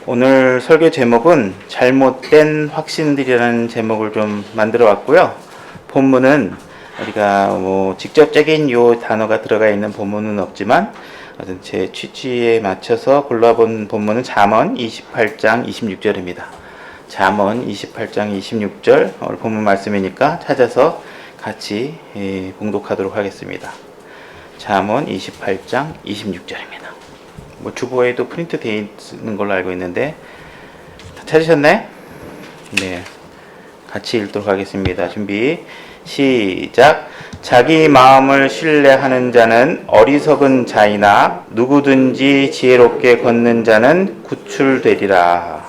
오늘 설교 제목은 잘못된 확신들이라는 제목을 좀 만들어 왔고요. 본문은 우리가 직접적인 요 단어가 들어가 있는 본문은 없지만 제 취지에 맞춰서 골라본 본문은 잠언 28장 26절입니다. 잠언 28장 26절 오늘 본문 말씀이니까 찾아서 같이 봉독하도록 하겠습니다. 잠언 28장 26절입니다. 주보에도 프린트 되어 있는 걸로 알고 있는데 다 찾으셨나요? 네, 같이 읽도록 하겠습니다. 준비 시작. 자기 마음을 신뢰하는 자는 어리석은 자이나 누구든지 지혜롭게 걷는 자는 구출되리라.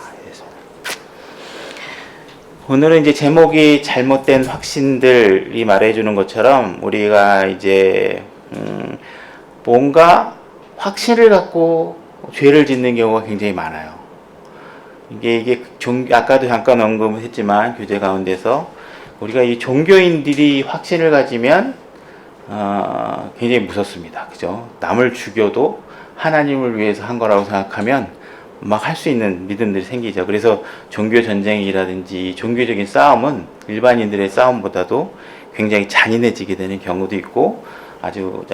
오늘은 이제 제목이 잘못된 확신들이 말해주는 것처럼 우리가 이제 뭔가 확신을 갖고 죄를 짓는 경우가 굉장히 많아요. 이게 아까도 잠깐 언급했지만 교재 가운데서 우리가 이 종교인들이 확신을 가지면 굉장히 무섭습니다. 그죠? 남을 죽여도 하나님을 위해서 한 거라고 생각하면 막 할 수 있는 믿음들이 생기죠. 그래서 종교 전쟁이라든지 종교적인 싸움은 일반인들의 싸움보다도 굉장히 잔인해지게 되는 경우도 있고 아주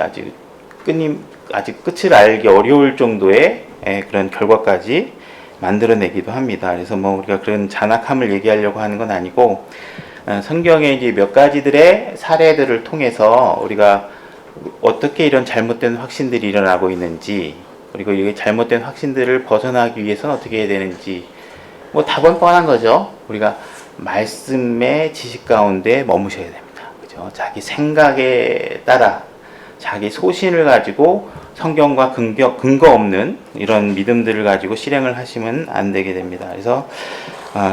끝을 알기 어려울 정도의 그런 결과까지 만들어내기도 합니다. 그래서 우리가 그런 잔악함을 얘기하려고 하는 건 아니고 성경의 이제 몇 가지들의 사례들을 통해서 우리가 어떻게 이런 잘못된 확신들이 일어나고 있는지 그리고 이 잘못된 확신들을 벗어나기 위해서는 어떻게 해야 되는지 답은 뻔한 거죠. 우리가 말씀의 지식 가운데 머무셔야 됩니다. 그죠? 자기 생각에 따라 자기 소신을 가지고 성경과 근거 없는 이런 믿음들을 가지고 실행을 하시면 안 되게 됩니다. 그래서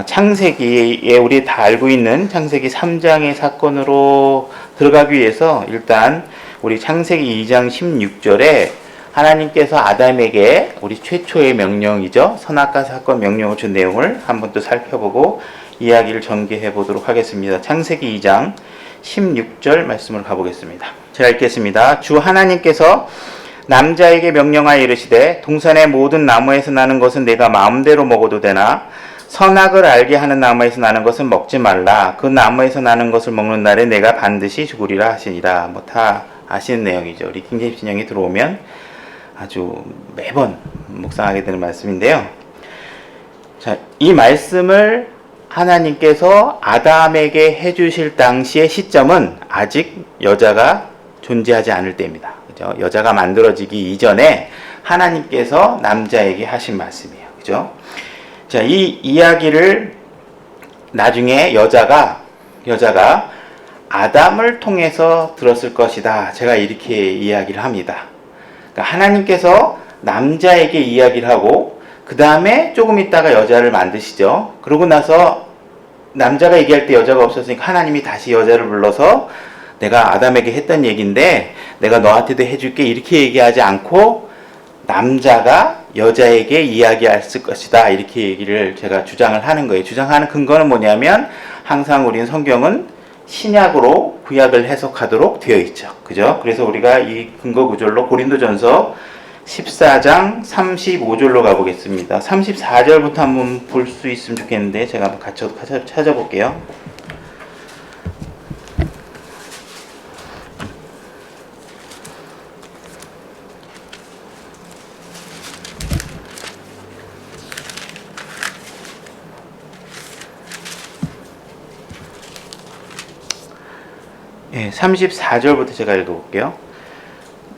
창세기에 우리 다 알고 있는 창세기 3장의 사건으로 들어가기 위해서 일단 우리 창세기 2장 16절에 하나님께서 아담에게 우리 최초의 명령이죠. 선악과 사건 명령을 준 내용을 한번 또 살펴보고 이야기를 전개해 보도록 하겠습니다. 창세기 2장 16절 말씀을 가보겠습니다. 제가 읽겠습니다. 주 하나님께서 남자에게 명령하여 이르시되 동산의 모든 나무에서 나는 것은 내가 마음대로 먹어도 되나 선악을 알게 하는 나무에서 나는 것은 먹지 말라. 그 나무에서 나는 것을 먹는 날에 내가 반드시 죽으리라 하시니라. 다 아시는 내용이죠. 우리 킹제임스 신약이 들어오면 아주 매번 묵상하게 되는 말씀인데요. 자, 이 말씀을 하나님께서 아담에게 해주실 당시의 시점은 아직 여자가 존재하지 않을 때입니다. 그죠? 여자가 만들어지기 이전에 하나님께서 남자에게 하신 말씀이에요. 그죠? 자, 이 이야기를 나중에 여자가 아담을 통해서 들었을 것이다. 제가 이렇게 이야기를 합니다. 그러니까 하나님께서 남자에게 이야기를 하고 그 다음에 조금 있다가 여자를 만드시죠. 그러고 나서 남자가 얘기할 때 여자가 없었으니까 하나님이 다시 여자를 불러서 내가 아담에게 했던 얘기인데 내가 너한테도 해줄게 이렇게 얘기하지 않고 남자가 여자에게 이야기할 것이다 이렇게 얘기를 제가 주장을 하는 거예요. 주장하는 근거는 뭐냐면 항상 우리는 성경은 신약으로 구약을 해석하도록 되어 있죠. 그죠? 그래서 우리가 이 근거 구절로 고린도전서 14장 35절로 가보겠습니다. 34절부터 한번 볼 수 있으면 좋겠는데 제가 한번 같이 찾아볼게요. 네, 34절부터 제가 읽어볼게요.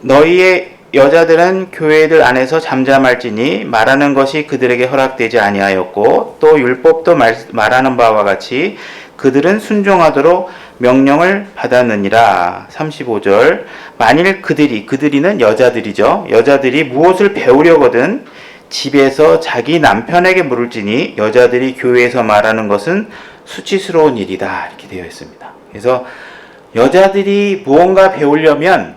너희의 여자들은 교회들 안에서 잠잠할지니 말하는 것이 그들에게 허락되지 아니하였고 또 율법도 말하는 바와 같이 그들은 순종하도록 명령을 받았느니라. 35절 만일 그들이는 여자들이죠. 여자들이 무엇을 배우려거든 집에서 자기 남편에게 물을지니 여자들이 교회에서 말하는 것은 수치스러운 일이다. 이렇게 되어 있습니다. 그래서 여자들이 무언가 배우려면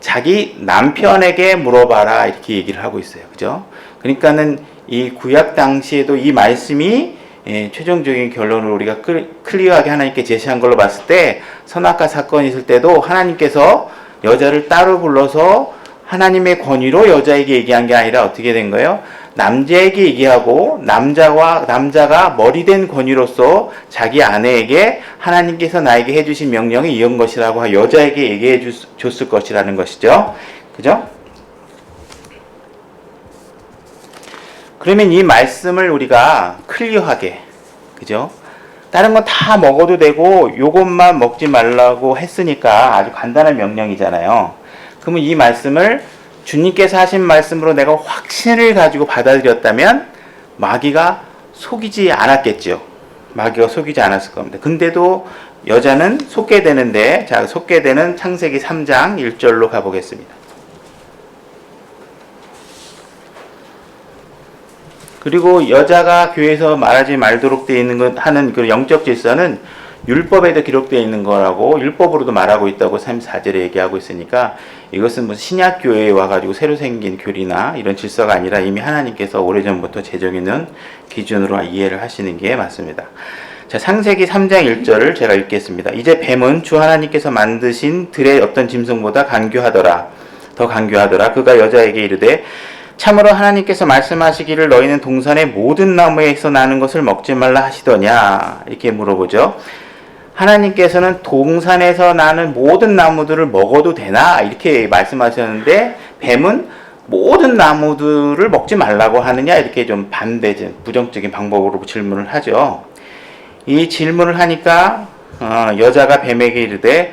자기 남편에게 물어봐라 이렇게 얘기를 하고 있어요. 그죠? 그러니까는 이 구약 당시에도 이 말씀이 최종적인 결론을 우리가 클리어하게 하나님께 제시한 걸로 봤을 때 선악과 사건이 있을 때도 하나님께서 여자를 따로 불러서 하나님의 권위로 여자에게 얘기한 게 아니라 어떻게 된 거예요? 남자에게 얘기하고 남자가 머리된 권위로서 자기 아내에게 하나님께서 나에게 해주신 명령이 이런 것이라고 여자에게 얘기해 줬을 것이라는 것이죠. 그죠? 그러면 이 말씀을 우리가 클리어하게, 그죠? 다른 건 다 먹어도 되고 요것만 먹지 말라고 했으니까 아주 간단한 명령이잖아요. 그러면 이 말씀을 주님께서 하신 말씀으로 내가 확신을 가지고 받아들였다면 마귀가 속이지 않았겠죠. 마귀가 속이지 않았을 겁니다. 근데도 여자는 속게 되는데, 자, 속게 되는 창세기 3장 1절로 가보겠습니다. 그리고 여자가 교회에서 말하지 말도록 되어 있는 것 하는 그 영적 질서는 율법에도 기록되어 있는 거라고, 율법으로도 말하고 있다고 34절에 얘기하고 있으니까 이것은 무슨 신약 교회에 와가지고 새로 생긴 교리나 이런 질서가 아니라 이미 하나님께서 오래전부터 제정해놓은 기준으로 이해를 하시는 게 맞습니다. 자, 창세기 3장 1절을 제가 읽겠습니다. 이제 뱀은 주 하나님께서 만드신 들의 어떤 짐승보다 더 강교하더라. 그가 여자에게 이르되 참으로 하나님께서 말씀하시기를 너희는 동산의 모든 나무에서 나는 것을 먹지 말라 하시더냐, 이렇게 물어보죠. 하나님께서는 동산에서 나는 모든 나무들을 먹어도 되나, 이렇게 말씀하셨는데 뱀은 모든 나무들을 먹지 말라고 하느냐, 이렇게 좀 부정적인 방법으로 질문을 하죠. 이 질문을 하니까 여자가 뱀에게 이르되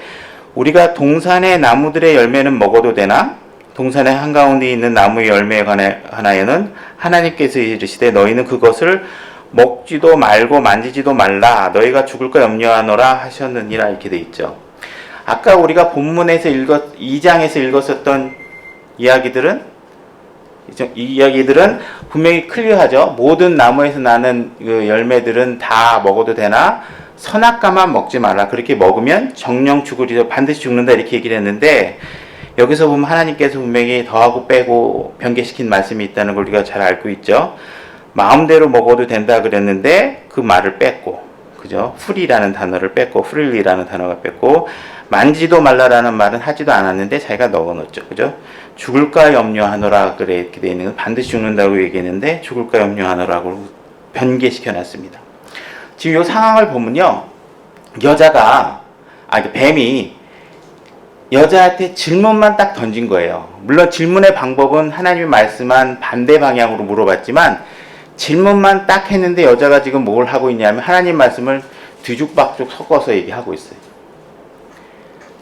우리가 동산의 나무들의 열매는 먹어도 되나? 동산의 한가운데 있는 나무의 열매에 관하여는 하나님께서 이르시되 너희는 그것을 먹지도 말고 만지지도 말라, 너희가 죽을까 염려하노라 하셨느니라, 이렇게 돼 있죠. 아까 우리가 본문에서 2장에서 읽었었던 이야기들은 분명히 클리어하죠. 모든 나무에서 나는 그 열매들은 다 먹어도 되나 선악과만 먹지 말라, 그렇게 먹으면 정령 죽으리라, 반드시 죽는다, 이렇게 얘기를 했는데 여기서 보면 하나님께서 분명히 더하고 빼고 변개시킨 말씀이 있다는 걸 우리가 잘 알고 있죠. 마음대로 먹어도 된다 그랬는데 그 말을 뺐고, 그죠? 프리라는 단어를 뺐고, 프릴리라는 단어가 뺐고, 만지도 말라라는 말은 하지도 않았는데 자기가 넣어놓죠. 그죠? 죽을까 염려하노라, 그래, 이렇게 되어 있는 건 반드시 죽는다고 얘기했는데 죽을까 염려하노라고 변개시켜 놨습니다. 지금 이 상황을 보면요, 뱀이 여자한테 질문만 딱 던진 거예요. 물론 질문의 방법은 하나님이 말씀한 반대 방향으로 물어봤지만 질문만 딱 했는데 여자가 지금 뭘 하고 있냐면 하나님 말씀을 뒤죽박죽 섞어서 얘기하고 있어요.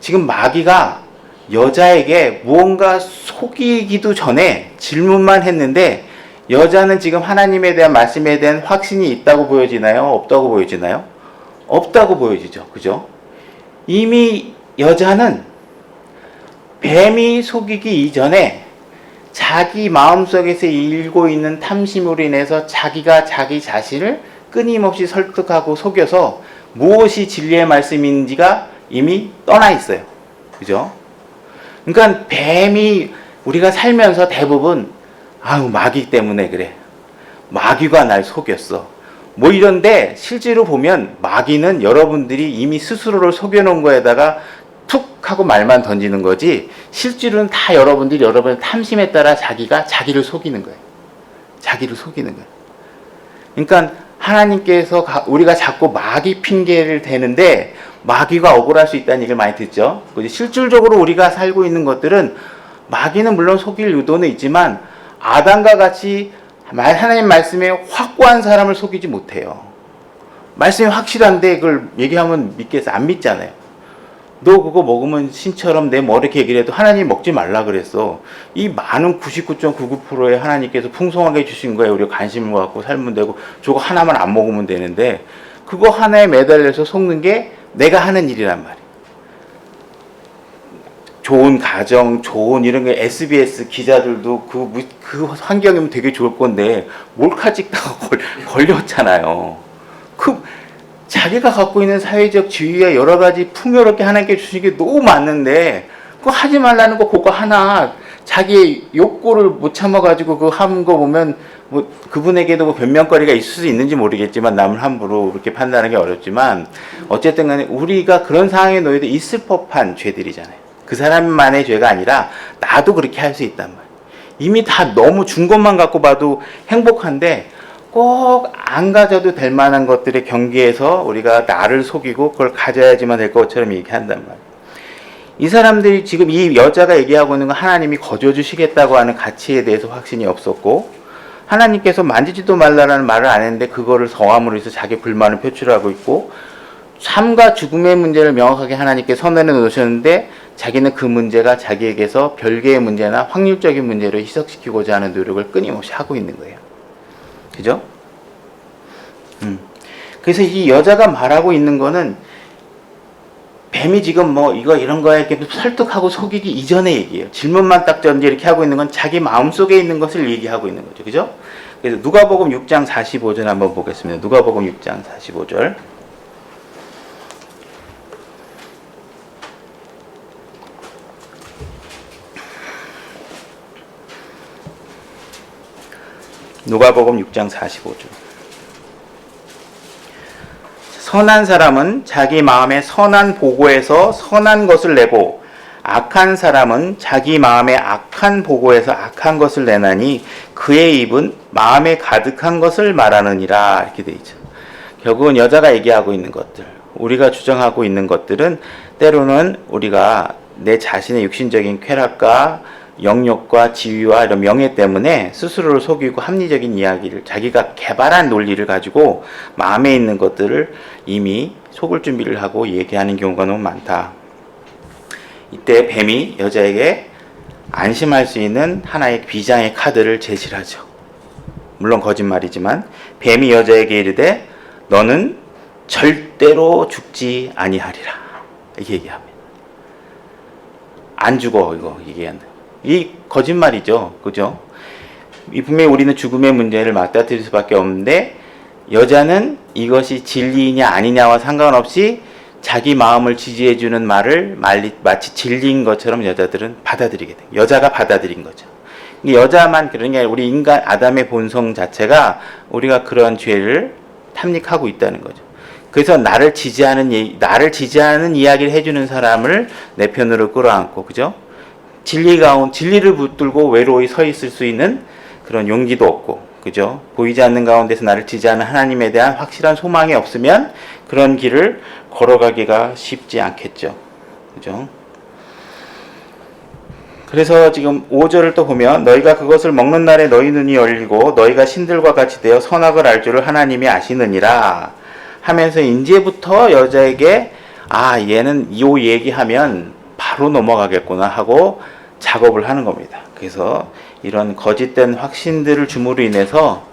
지금 마귀가 여자에게 무언가 속이기도 전에 질문만 했는데 여자는 지금 하나님에 대한 말씀에 대한 확신이 있다고 보여지나요? 없다고 보여지나요? 없다고 보여지죠. 그죠? 이미 여자는 뱀이 속이기 이전에 자기 마음속에서 일고 있는 탐심으로 인해서 자기가 자기 자신을 끊임없이 설득하고 속여서 무엇이 진리의 말씀인지가 이미 떠나 있어요. 그죠? 그러니까 뱀이 우리가 살면서 대부분 마귀 때문에 그래, 마귀가 날 속였어, 뭐 이런데 실제로 보면 마귀는 여러분들이 이미 스스로를 속여놓은 거에다가 툭 하고 말만 던지는 거지 실제로는 다 여러분의 탐심에 따라 자기가 자기를 속이는 거예요. 자기를 속이는 거예요. 그러니까 하나님께서 우리가 자꾸 마귀 핑계를 대는데 마귀가 억울할 수 있다는 얘기를 많이 듣죠. 실질적으로 우리가 살고 있는 것들은 마귀는 물론 속일 의도는 있지만 아담과 같이 하나님 말씀에 확고한 사람을 속이지 못해요. 말씀이 확실한데 그걸 얘기하면 믿겠어? 안 믿잖아요. 너 그거 먹으면 신처럼 내 뭐 이렇게 얘기를 해도 하나님 먹지 말라 그랬어. 이 많은 99.99%의 하나님께서 풍성하게 주신 거에 우리가 관심을 갖고 살면 되고 저거 하나만 안 먹으면 되는데 그거 하나에 매달려서 속는 게 내가 하는 일이란 말이에요. 좋은 가정, 좋은 이런 게 SBS 기자들도 그 환경이면 되게 좋을 건데 몰카 찍다가 걸렸잖아요. 자기가 갖고 있는 사회적 지위와 여러 가지 풍요롭게 하나님께 주신 게 너무 많은데 그거 하지 말라는 거 그거 하나 자기의 욕구를 못 참아가지고 그거 한 거 보면 뭐 그분에게도 뭐 변명거리가 있을 수 있는지 모르겠지만 남을 함부로 그렇게 판단하기 어렵지만 어쨌든 간에 우리가 그런 상황에 놓여도 있을 법한 죄들이잖아요. 그 사람만의 죄가 아니라 나도 그렇게 할 수 있단 말이에요. 이미 다 너무 준 것만 갖고 봐도 행복한데 꼭 안 가져도 될 만한 것들의 경계에서 우리가 나를 속이고 그걸 가져야지만 될 것처럼 얘기한단 말이에요. 이 사람들이 지금 이 여자가 얘기하고 있는 건 하나님이 거저주시겠다고 하는 가치에 대해서 확신이 없었고, 하나님께서 만지지도 말라라는 말을 안 했는데 그거를 성함으로 해서 자기 불만을 표출하고 있고, 삶과 죽음의 문제를 명확하게 하나님께 선언해 놓으셨는데 자기는 그 문제가 자기에게서 별개의 문제나 확률적인 문제로 희석시키고자 하는 노력을 끊임없이 하고 있는 거예요. 그죠? 그래서 이 여자가 말하고 있는 거는 뱀이 지금 뭐 이런 거에 이렇게 설득하고 속이기 이전의 얘기예요. 질문만 딱 던지 이렇게 하고 있는 건 자기 마음속에 있는 것을 얘기하고 있는 거죠. 그죠? 그래서 누가복음 6장 45절 한번 보겠습니다. 누가복음 6장 45절. 누가복음 6장 45절. 선한 사람은 자기 마음에 선한 보고에서 선한 것을 내고 악한 사람은 자기 마음에 악한 보고에서 악한 것을 내나니 그의 입은 마음에 가득한 것을 말하느니라. 이렇게 돼 있죠. 결국은 여자가 얘기하고 있는 것들, 우리가 주장하고 있는 것들은 때로는 우리가 내 자신의 육신적인 쾌락과 영역과 지위와 이런 명예 때문에 스스로를 속이고 합리적인 이야기를, 자기가 개발한 논리를 가지고 마음에 있는 것들을 이미 속을 준비를 하고 얘기하는 경우가 너무 많다. 이때 뱀이 여자에게 안심할 수 있는 하나의 비장의 카드를 제시를 하죠. 물론 거짓말이지만 뱀이 여자에게 이르되 너는 절대로 죽지 아니하리라. 이렇게 얘기합니다. 안 죽어, 이거 얘기한다. 이 거짓말이죠. 그죠? 이 분명히 우리는 죽음의 문제를 맞닥뜨릴 수밖에 없는데 여자는 이것이 진리이냐 아니냐와 상관없이 자기 마음을 지지해주는 말을 마치 진리인 것처럼 여자들은 받아들이게 돼요. 여자가 받아들인 거죠. 여자만 그런 게 아니라 우리 인간 아담의 본성 자체가 우리가 그런 죄를 탐닉하고 있다는 거죠. 그래서 나를 지지하는 이야기를 해주는 사람을 내 편으로 끌어안고, 그죠? 진리를 붙들고 외로이 서 있을 수 있는 그런 용기도 없고, 그죠? 보이지 않는 가운데서 나를 지지하는 하나님에 대한 확실한 소망이 없으면 그런 길을 걸어가기가 쉽지 않겠죠. 그죠? 그래서 지금 5절을 또 보면 너희가 그것을 먹는 날에 너희 눈이 열리고 너희가 신들과 같이 되어 선악을 알 줄을 하나님이 아시느니라 하면서 이제부터 여자에게 얘는 이 얘기하면 바로 넘어가겠구나 하고 작업을 하는 겁니다. 그래서 이런 거짓된 확신들을 줌으로 인해서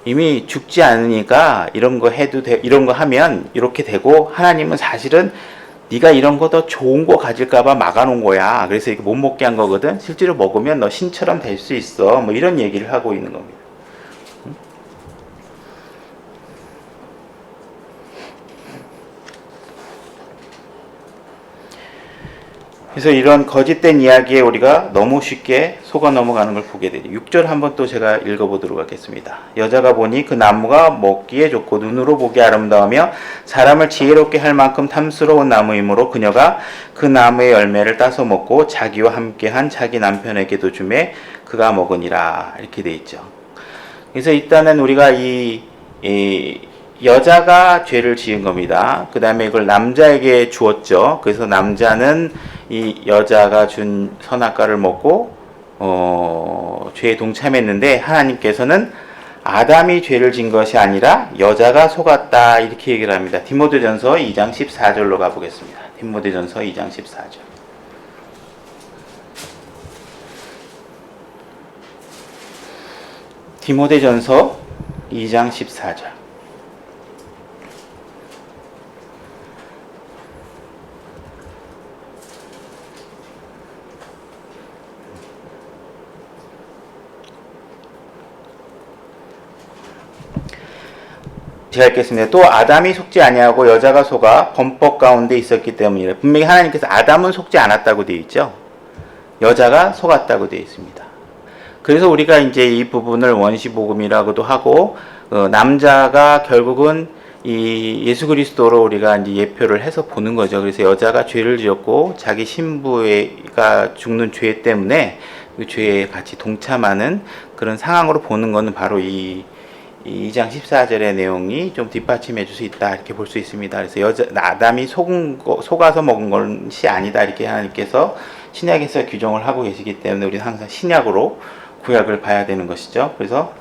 이미 죽지 않으니까 이런 거 해도 돼, 이런 거 하면 이렇게 되고, 하나님은 사실은 네가 이런 거 더 좋은 거 가질까봐 막아놓은 거야. 그래서 이렇게 못 먹게 한 거거든. 실제로 먹으면 너 신처럼 될 수 있어. 뭐 이런 얘기를 하고 있는 겁니다. 그래서 이런 거짓된 이야기에 우리가 너무 쉽게 속아 넘어가는 걸 보게 되죠. 6절 한번 또 제가 읽어보도록 하겠습니다. 여자가 보니 그 나무가 먹기에 좋고 눈으로 보기 아름다우며 사람을 지혜롭게 할 만큼 탐스러운 나무이므로 그녀가 그 나무의 열매를 따서 먹고 자기와 함께한 자기 남편에게도 주매 그가 먹으니라. 이렇게 돼 있죠. 그래서 일단은 우리가 이 여자가 죄를 지은 겁니다. 그 다음에 이걸 남자에게 주었죠. 그래서 남자는 이 여자가 준 선악과를 먹고 죄에 동참했는데 하나님께서는 아담이 죄를 진 것이 아니라 여자가 속았다 이렇게 얘기를 합니다. 디모데전서 2장 14절로 가보겠습니다. 디모데전서 2장 14절. 디모데전서 2장 14절. 제가 읽겠습니다. 또 아담이 속지 아니하고 여자가 속아 범법 가운데 있었기 때문이라. 분명히 하나님께서 아담은 속지 않았다고 되어 있죠. 여자가 속았다고 되어 있습니다. 그래서 우리가 이제 이 부분을 원시복음이라고도 하고 남자가 결국은 이 예수 그리스도로 우리가 이제 예표를 해서 보는 거죠. 그래서 여자가 죄를 지었고 자기 신부가 죽는 죄 때문에 그 죄에 같이 동참하는 그런 상황으로 보는 것은 바로 이 2장 14절의 내용이 좀 뒷받침해 줄 수 있다 이렇게 볼 수 있습니다. 그래서 아담이 속아서 먹은 것이 아니다 이렇게 하나님께서 신약에서 규정을 하고 계시기 때문에 우리는 항상 신약으로 구약을 봐야 되는 것이죠. 그래서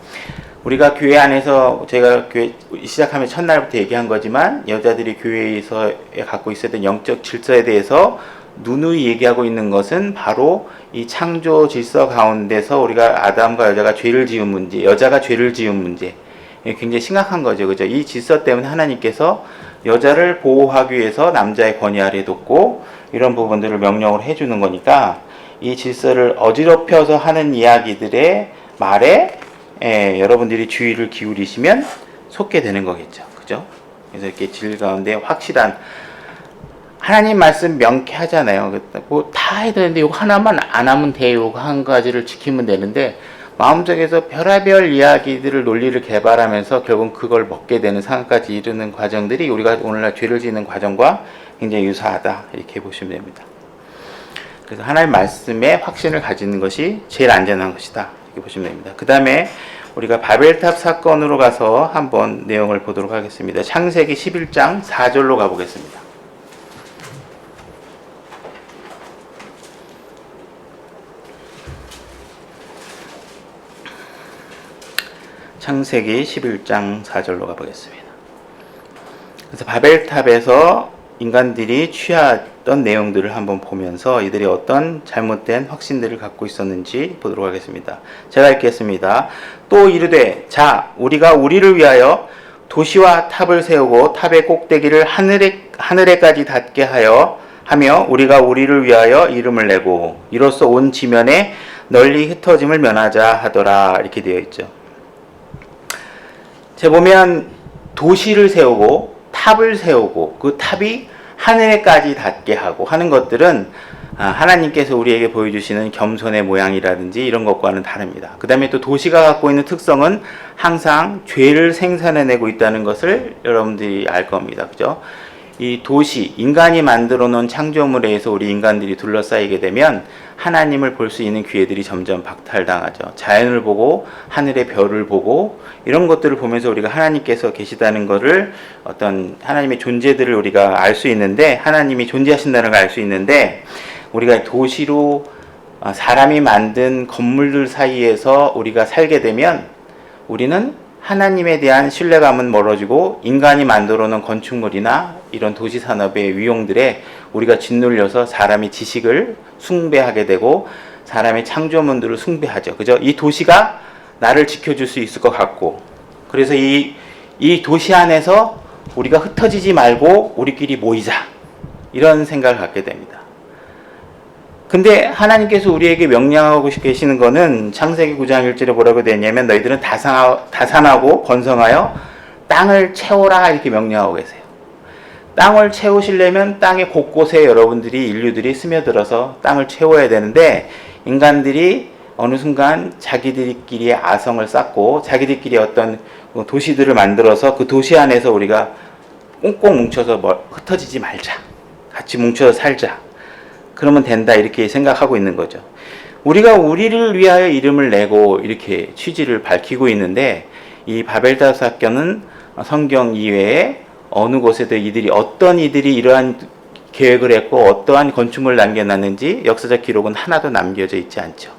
우리가 교회 안에서 제가 교회 시작하면 첫날부터 얘기한 거지만 여자들이 교회에서 갖고 있어야 되는 영적 질서에 대해서 누누이 얘기하고 있는 것은 바로 이 창조 질서 가운데서 우리가 아담과 여자가 죄를 지은 문제, 여자가 죄를 지은 문제 굉장히 심각한 거죠. 그죠? 이 질서 때문에 하나님께서 여자를 보호하기 위해서 남자의 권위 아래 뒀고 이런 부분들을 명령을 해주는 거니까 이 질서를 어지럽혀서 하는 이야기들의 말에 여러분들이 주의를 기울이시면 속게 되는 거겠죠. 그죠? 그래서 이렇게 질 가운데 확실한 하나님 말씀 명쾌하잖아요. 뭐 다 해야 되는데 이거 하나만 안 하면 돼요. 이거 한 가지를 지키면 되는데 마음속에서 별의별 이야기들을 논리를 개발하면서 결국 그걸 먹게 되는 상황까지 이르는 과정들이 우리가 오늘날 죄를 짓는 과정과 굉장히 유사하다 이렇게 보시면 됩니다. 그래서 하나님 말씀에 확신을 가지는 것이 제일 안전한 것이다 이렇게 보시면 됩니다. 그 다음에 우리가 바벨탑 사건으로 가서 한번 내용을 보도록 하겠습니다. 창세기 11장 4절로 가보겠습니다. 창세기 11장 4절로 가보겠습니다. 그래서 바벨탑에서 인간들이 취하던 내용들을 한번 보면서 이들이 어떤 잘못된 확신들을 갖고 있었는지 보도록 하겠습니다. 제가 읽겠습니다. 또 이르되 자 우리가 우리를 위하여 도시와 탑을 세우고 탑의 꼭대기를 하늘에까지 닿게 하며 우리가 우리를 위하여 이름을 내고 이로써 온 지면에 널리 흩어짐을 면하자 하더라 이렇게 되어 있죠. 제가 보면 도시를 세우고 탑을 세우고 그 탑이 하늘에까지 닿게 하고 하는 것들은 하나님께서 우리에게 보여주시는 겸손의 모양이라든지 이런 것과는 다릅니다. 그 다음에 또 도시가 갖고 있는 특성은 항상 죄를 생산해내고 있다는 것을 여러분들이 알 겁니다. 그죠? 이 도시, 인간이 만들어 놓은 창조물에 의해서 우리 인간들이 둘러싸이게 되면 하나님을 볼 수 있는 기회들이 점점 박탈당하죠. 자연을 보고 하늘의 별을 보고 이런 것들을 보면서 우리가 하나님께서 계시다는 것을 어떤 하나님의 존재들을 우리가 알 수 있는데 하나님이 존재하신다는 걸 알 수 있는데 우리가 도시로 사람이 만든 건물들 사이에서 우리가 살게 되면 우리는 하나님에 대한 신뢰감은 멀어지고 인간이 만들어 놓은 건축물이나 이런 도시산업의 위용들에 우리가 짓눌려서 사람이 지식을 숭배하게 되고 사람의 창조물들을 숭배하죠. 그죠? 이 도시가 나를 지켜줄 수 있을 것 같고 그래서 이 도시 안에서 우리가 흩어지지 말고 우리끼리 모이자 이런 생각을 갖게 됩니다. 근데 하나님께서 우리에게 명령하고 계시는 거는 창세기 9장 1절에 뭐라고 되어 있냐면 너희들은 다산하고 번성하여 땅을 채워라 이렇게 명령하고 계세요. 땅을 채우시려면 땅의 곳곳에 여러분들이 인류들이 스며들어서 땅을 채워야 되는데 인간들이 어느 순간 자기들끼리의 아성을 쌓고 자기들끼리 어떤 도시들을 만들어서 그 도시 안에서 우리가 꽁꽁 뭉쳐서 흩어지지 말자. 같이 뭉쳐서 살자. 그러면 된다 이렇게 생각하고 있는 거죠. 우리가 우리를 위하여 이름을 내고 이렇게 취지를 밝히고 있는데 이 바벨탑 사건은 성경 이외에 어느 곳에도 어떤 이들이 이러한 계획을 했고 어떠한 건축물을 남겨놨는지 역사적 기록은 하나도 남겨져 있지 않죠.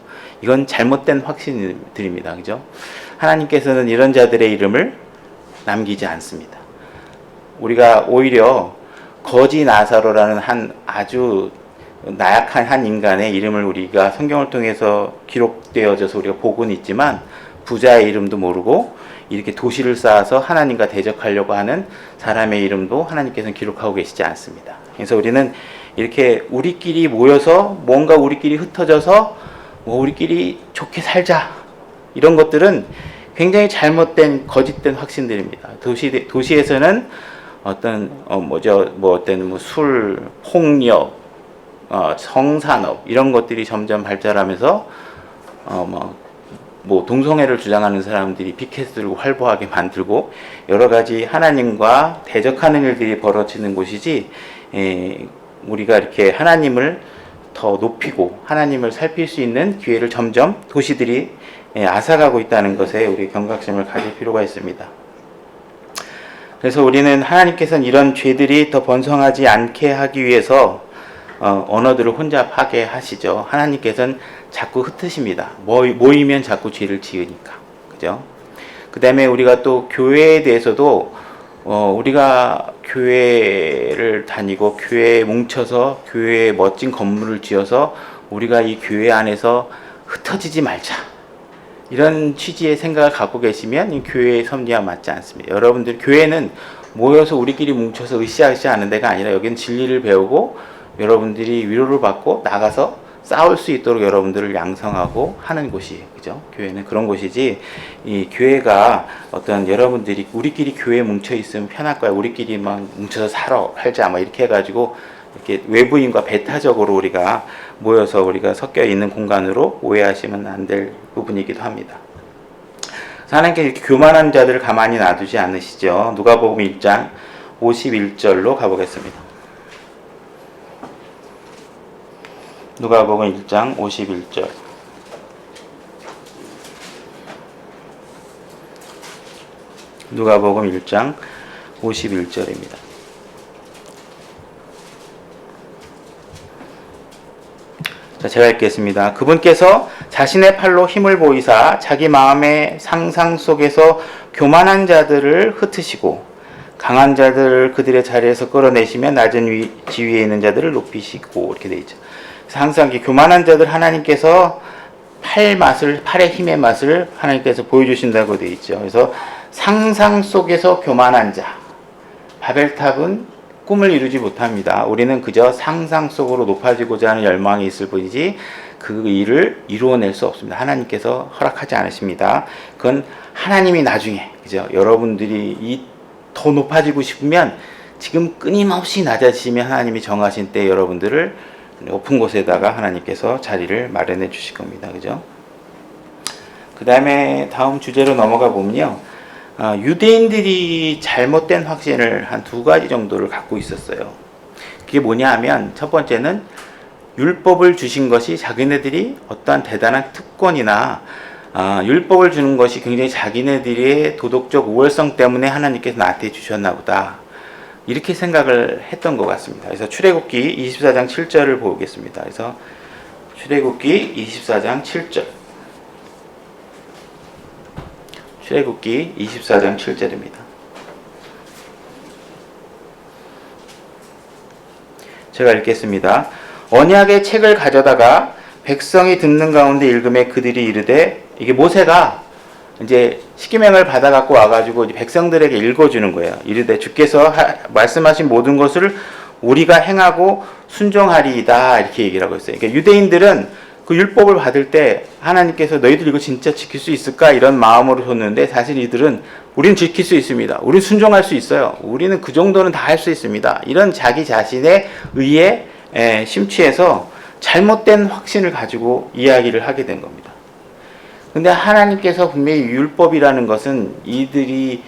이건 잘못된 확신들입니다. 그죠? 하나님께서는 이런 자들의 이름을 남기지 않습니다. 우리가 오히려 거지 나사로라는 한 아주 나약한 한 인간의 이름을 우리가 성경을 통해서 기록되어져서 우리가 보고는 있지만 부자의 이름도 모르고 이렇게 도시를 쌓아서 하나님과 대적하려고 하는 사람의 이름도 하나님께서는 기록하고 계시지 않습니다. 그래서 우리는 이렇게 우리끼리 모여서 뭔가 우리끼리 흩어져서 우리끼리 좋게 살자 이런 것들은 굉장히 잘못된 거짓된 확신들입니다. 도시에서는 어떤 술, 폭력, 성산업 이런 것들이 점점 발달하면서 동성애를 주장하는 사람들이 피켓을 들고 활보하게 만들고 여러 가지 하나님과 대적하는 일들이 벌어지는 곳이지 우리가 이렇게 하나님을 더 높이고 하나님을 살필 수 있는 기회를 점점 도시들이 앗아가고 있다는 것에 우리 경각심을 가질 필요가 있습니다. 그래서 우리는 하나님께서는 이런 죄들이 더 번성하지 않게 하기 위해서 언어들을 혼잡하게 하시죠. 하나님께서는 자꾸 흩으십니다. 모이면 자꾸 죄를 지으니까. 그죠? 그 다음에 우리가 또 교회에 대해서도 우리가 교회를 다니고 교회에 뭉쳐서 교회에 멋진 건물을 지어서 우리가 이 교회 안에서 흩어지지 말자, 이런 취지의 생각을 갖고 계시면 이 교회의 섭리와 맞지 않습니다. 여러분들 교회는 모여서 우리끼리 뭉쳐서 으쌰으쌰 하는 데가 아니라 여기는 진리를 배우고 여러분들이 위로를 받고 나가서 싸울 수 있도록 여러분들을 양성하고 하는 곳이에요. 그죠? 교회는 그런 곳이지, 이 교회가 어떤 여러분들이 우리끼리 교회에 뭉쳐 있으면 편할 거야, 우리끼리 막 뭉쳐서 살자 막 이렇게 해가지고 이렇게 외부인과 배타적으로 우리가 모여서 우리가 섞여 있는 공간으로 오해하시면 안 될 부분이기도 합니다. 하나님께 이렇게 교만한 자들을 가만히 놔두지 않으시죠. 누가복음 1장 51절로 가보겠습니다. 누가복음 1장 51절. 누가복음 1장 51절입니다. 자, 제가 읽겠습니다. 그분께서 자신의 팔로 힘을 보이사 자기 마음의 상상 속에서 교만한 자들을 흩으시고 강한 자들을 그들의 자리에서 끌어내시며 낮은 지위에 있는 자들을 높이시고, 이렇게 되어 있죠. 항상 교만한 자들 하나님께서 팔의 힘의 맛을 하나님께서 보여주신다고 되어 있죠. 그래서 상상 속에서 교만한 자, 바벨탑은 꿈을 이루지 못합니다. 우리는 그저 상상 속으로 높아지고자 하는 열망이 있을 뿐이지 그 일을 이루어낼 수 없습니다. 하나님께서 허락하지 않으십니다. 그건 하나님이 나중에, 그죠? 여러분들이 더 높아지고 싶으면 지금 끊임없이 낮아지시면 하나님이 정하신 때 여러분들을 높은 곳에다가 하나님께서 자리를 마련해 주실 겁니다. 그죠? 그 다음에 다음 주제로 넘어가 보면요. 유대인들이 잘못된 확신을 한 두 가지 정도를 갖고 있었어요. 그게 뭐냐 하면, 첫 번째는 율법을 주신 것이 자기네들이 어떠한 대단한 특권이나 율법을 주는 것이 굉장히 자기네들의 도덕적 우월성 때문에 하나님께서 나한테 주셨나 보다, 이렇게 생각을 했던 것 같습니다. 그래서 출애굽기 24장 7절을 보겠습니다. 그래서 출애굽기 24장 7절. 출애굽기 24장 7절입니다. 제가 읽겠습니다. 언약의 책을 가져다가 백성이 듣는 가운데 읽음에 그들이 이르되, 이게 모세가 이제 십계명을 받아 갖고 와가지고 백성들에게 읽어주는 거예요. 이르되 주께서 말씀하신 모든 것을 우리가 행하고 순종하리이다, 이렇게 얘기를 하고 있어요. 그러니까 유대인들은 그 율법을 받을 때 하나님께서 너희들 이거 진짜 지킬 수 있을까, 이런 마음으로 줬는데, 사실 이들은 우리는 지킬 수 있습니다, 우리는 순종할 수 있어요, 우리는 그 정도는 다 할 수 있습니다, 이런 자기 자신의 의에 심취해서 잘못된 확신을 가지고 이야기를 하게 된 겁니다. 근데 하나님께서 분명히 율법이라는 것은 이들이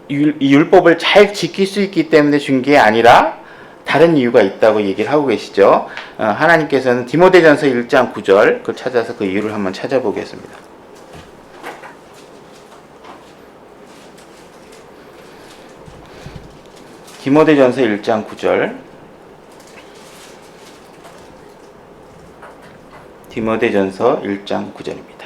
이 율법을 잘 지킬 수 있기 때문에 준 게 아니라 다른 이유가 있다고 얘기를 하고 계시죠. 하나님께서는 디모데전서 1장 9절 그걸 찾아서 그 이유를 한번 찾아보겠습니다. 디모데전서 1장 9절. 디모데전서 1장 9절입니다.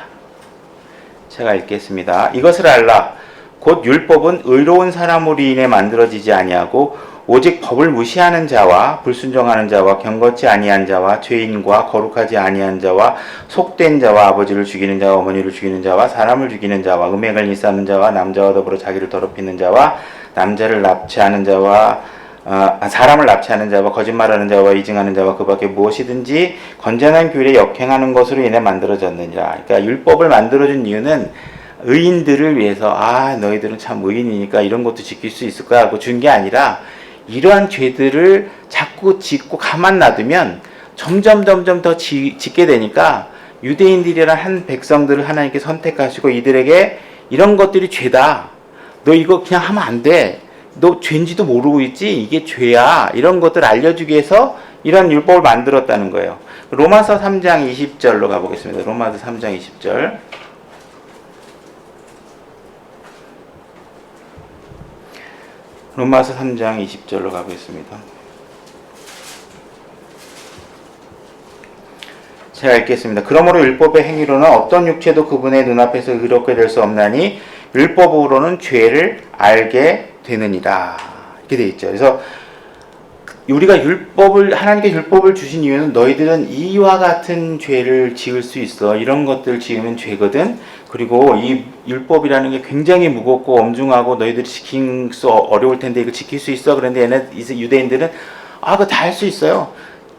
제가 읽겠습니다. 이것을 알라. 곧 율법은 의로운 사람으로 인해 만들어지지 아니하고 오직 법을 무시하는 자와 불순종하는 자와 경건치 아니한 자와 죄인과 거룩하지 아니한 자와 속된 자와 아버지를 죽이는 자와 어머니를 죽이는 자와 사람을 죽이는 자와 음행을 일삼는 자와 남자와 더불어 자기를 더럽히는 자와 남자를 납치하는 자와 사람을 납치하는 자와 거짓말하는 자와 이증하는 자와 그 밖에 무엇이든지 건전한 규례에 역행하는 것으로 인해 만들어졌느니라. 그러니까 율법을 만들어준 이유는 의인들을 위해서, 너희들은 참 의인이니까 이런 것도 지킬 수 있을 거야 하고 준 게 아니라, 이러한 죄들을 자꾸 짓고 가만 놔두면 점점 더 짓게 되니까 유대인들이란 한 백성들을 하나님께 선택하시고 이들에게 이런 것들이 죄다, 너 이거 그냥 하면 안 돼, 너 죄인지도 모르고 있지, 이게 죄야, 이런 것들을 알려주기 위해서 이런 율법을 만들었다는 거예요. 로마서 3장 20절로 가보겠습니다. 로마서 3장 20절. 로마서 3장 20절로 가보겠습니다. 제가 읽겠습니다. 그러므로 율법의 행위로는 어떤 육체도 그분의 눈앞에서 의롭게 될 수 없나니 율법으로는 죄를 알게 되느니라. 이렇게 되어 있죠. 그래서 우리가 하나님께 율법을 주신 이유는 너희들은 이와 같은 죄를 지을 수 있어. 이런 것들 지으면 죄거든. 그리고 이 율법이라는 게 굉장히 무겁고 엄중하고 너희들이 지키기 어려울 텐데 이거 지킬 수 있어. 그런데 유대인들은 그거 다 할 수 있어요.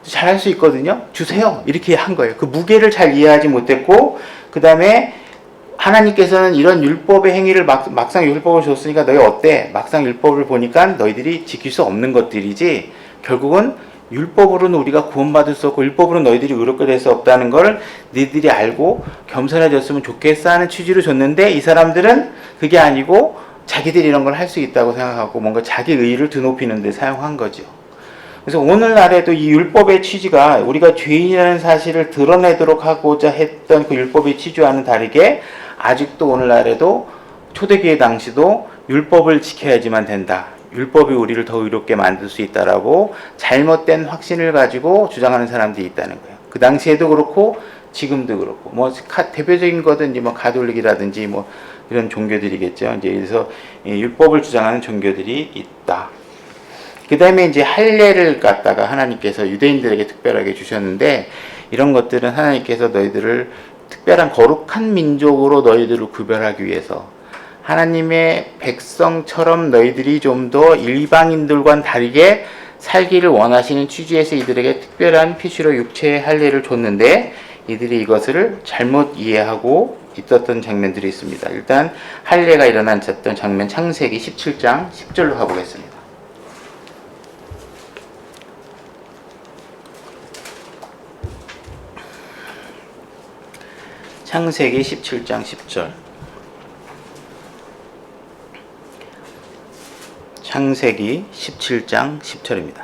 잘 할 수 있거든요. 주세요. 이렇게 한 거예요. 그 무게를 잘 이해하지 못했고, 그 다음에 하나님께서는 이런 율법의 행위를 막상 율법을 줬으니까 너희 어때? 막상 율법을 보니까 너희들이 지킬 수 없는 것들이지, 결국은 율법으로는 우리가 구원받을 수 없고 율법으로는 너희들이 의롭게 될 수 없다는 걸 너희들이 알고 겸손해졌으면 좋겠어 하는 취지로 줬는데, 이 사람들은 그게 아니고 자기들이 이런 걸 할 수 있다고 생각하고 뭔가 자기 의의를 드높이는 데 사용한 거죠. 그래서 오늘날에도 이 율법의 취지가 우리가 죄인이라는 사실을 드러내도록 하고자 했던 그 율법의 취지와는 다르게, 아직도 오늘날에도 초대교회 당시도 율법을 지켜야지만 된다. 율법이 우리를 더 의롭게 만들 수 있다라고 잘못된 확신을 가지고 주장하는 사람들이 있다는 거예요. 그 당시에도 그렇고 지금도 그렇고, 대표적인 것은 이제 가톨릭이라든지 이런 종교들이겠죠. 이제 그래서 율법을 주장하는 종교들이 있다. 그 다음에 이제 할례를 갖다가 하나님께서 유대인들에게 특별하게 주셨는데, 이런 것들은 하나님께서 너희들을 특별한 거룩한 민족으로 너희들을 구별하기 위해서, 하나님의 백성처럼 너희들이 좀 더 일방인들과는 다르게 살기를 원하시는 취지에서 이들에게 특별한 피시로 육체의 할례를 줬는데, 이들이 이것을 잘못 이해하고 있었던 장면들이 있습니다. 일단 할례가 일어났던 장면, 창세기 17장 10절로 가보겠습니다. 창세기 17장 10절. 창세기 17장 10절입니다.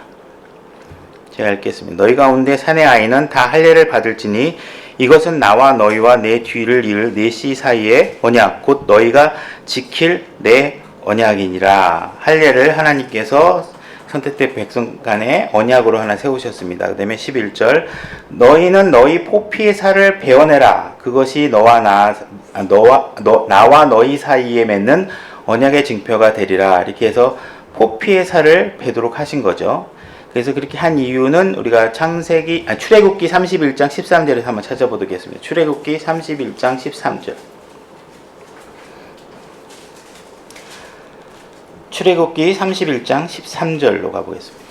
제가 읽겠습니다. 너희 가운데 사내 아이는 다 할례를 받을지니 이것은 나와 너희와 내 뒤를 이을 내 씨 사이의 언약, 곧 너희가 지킬 내 언약이니라. 할례를 하나님께서 선택된 백성 간의 언약으로 하나 세우셨습니다. 그 다음에 11절. 너희는 너희 포피의 살을 베어내라. 그것이 나와 너희 사이에 맺는 언약의 증표가 되리라. 이렇게 해서 포피의 살을 베도록 하신 거죠. 그래서 그렇게 한 이유는 우리가 출애굽기 31장 13절에서 한번 찾아보겠습니다. 출애굽기 31장 13절. 출애굽기 31장 13절로 가보겠습니다.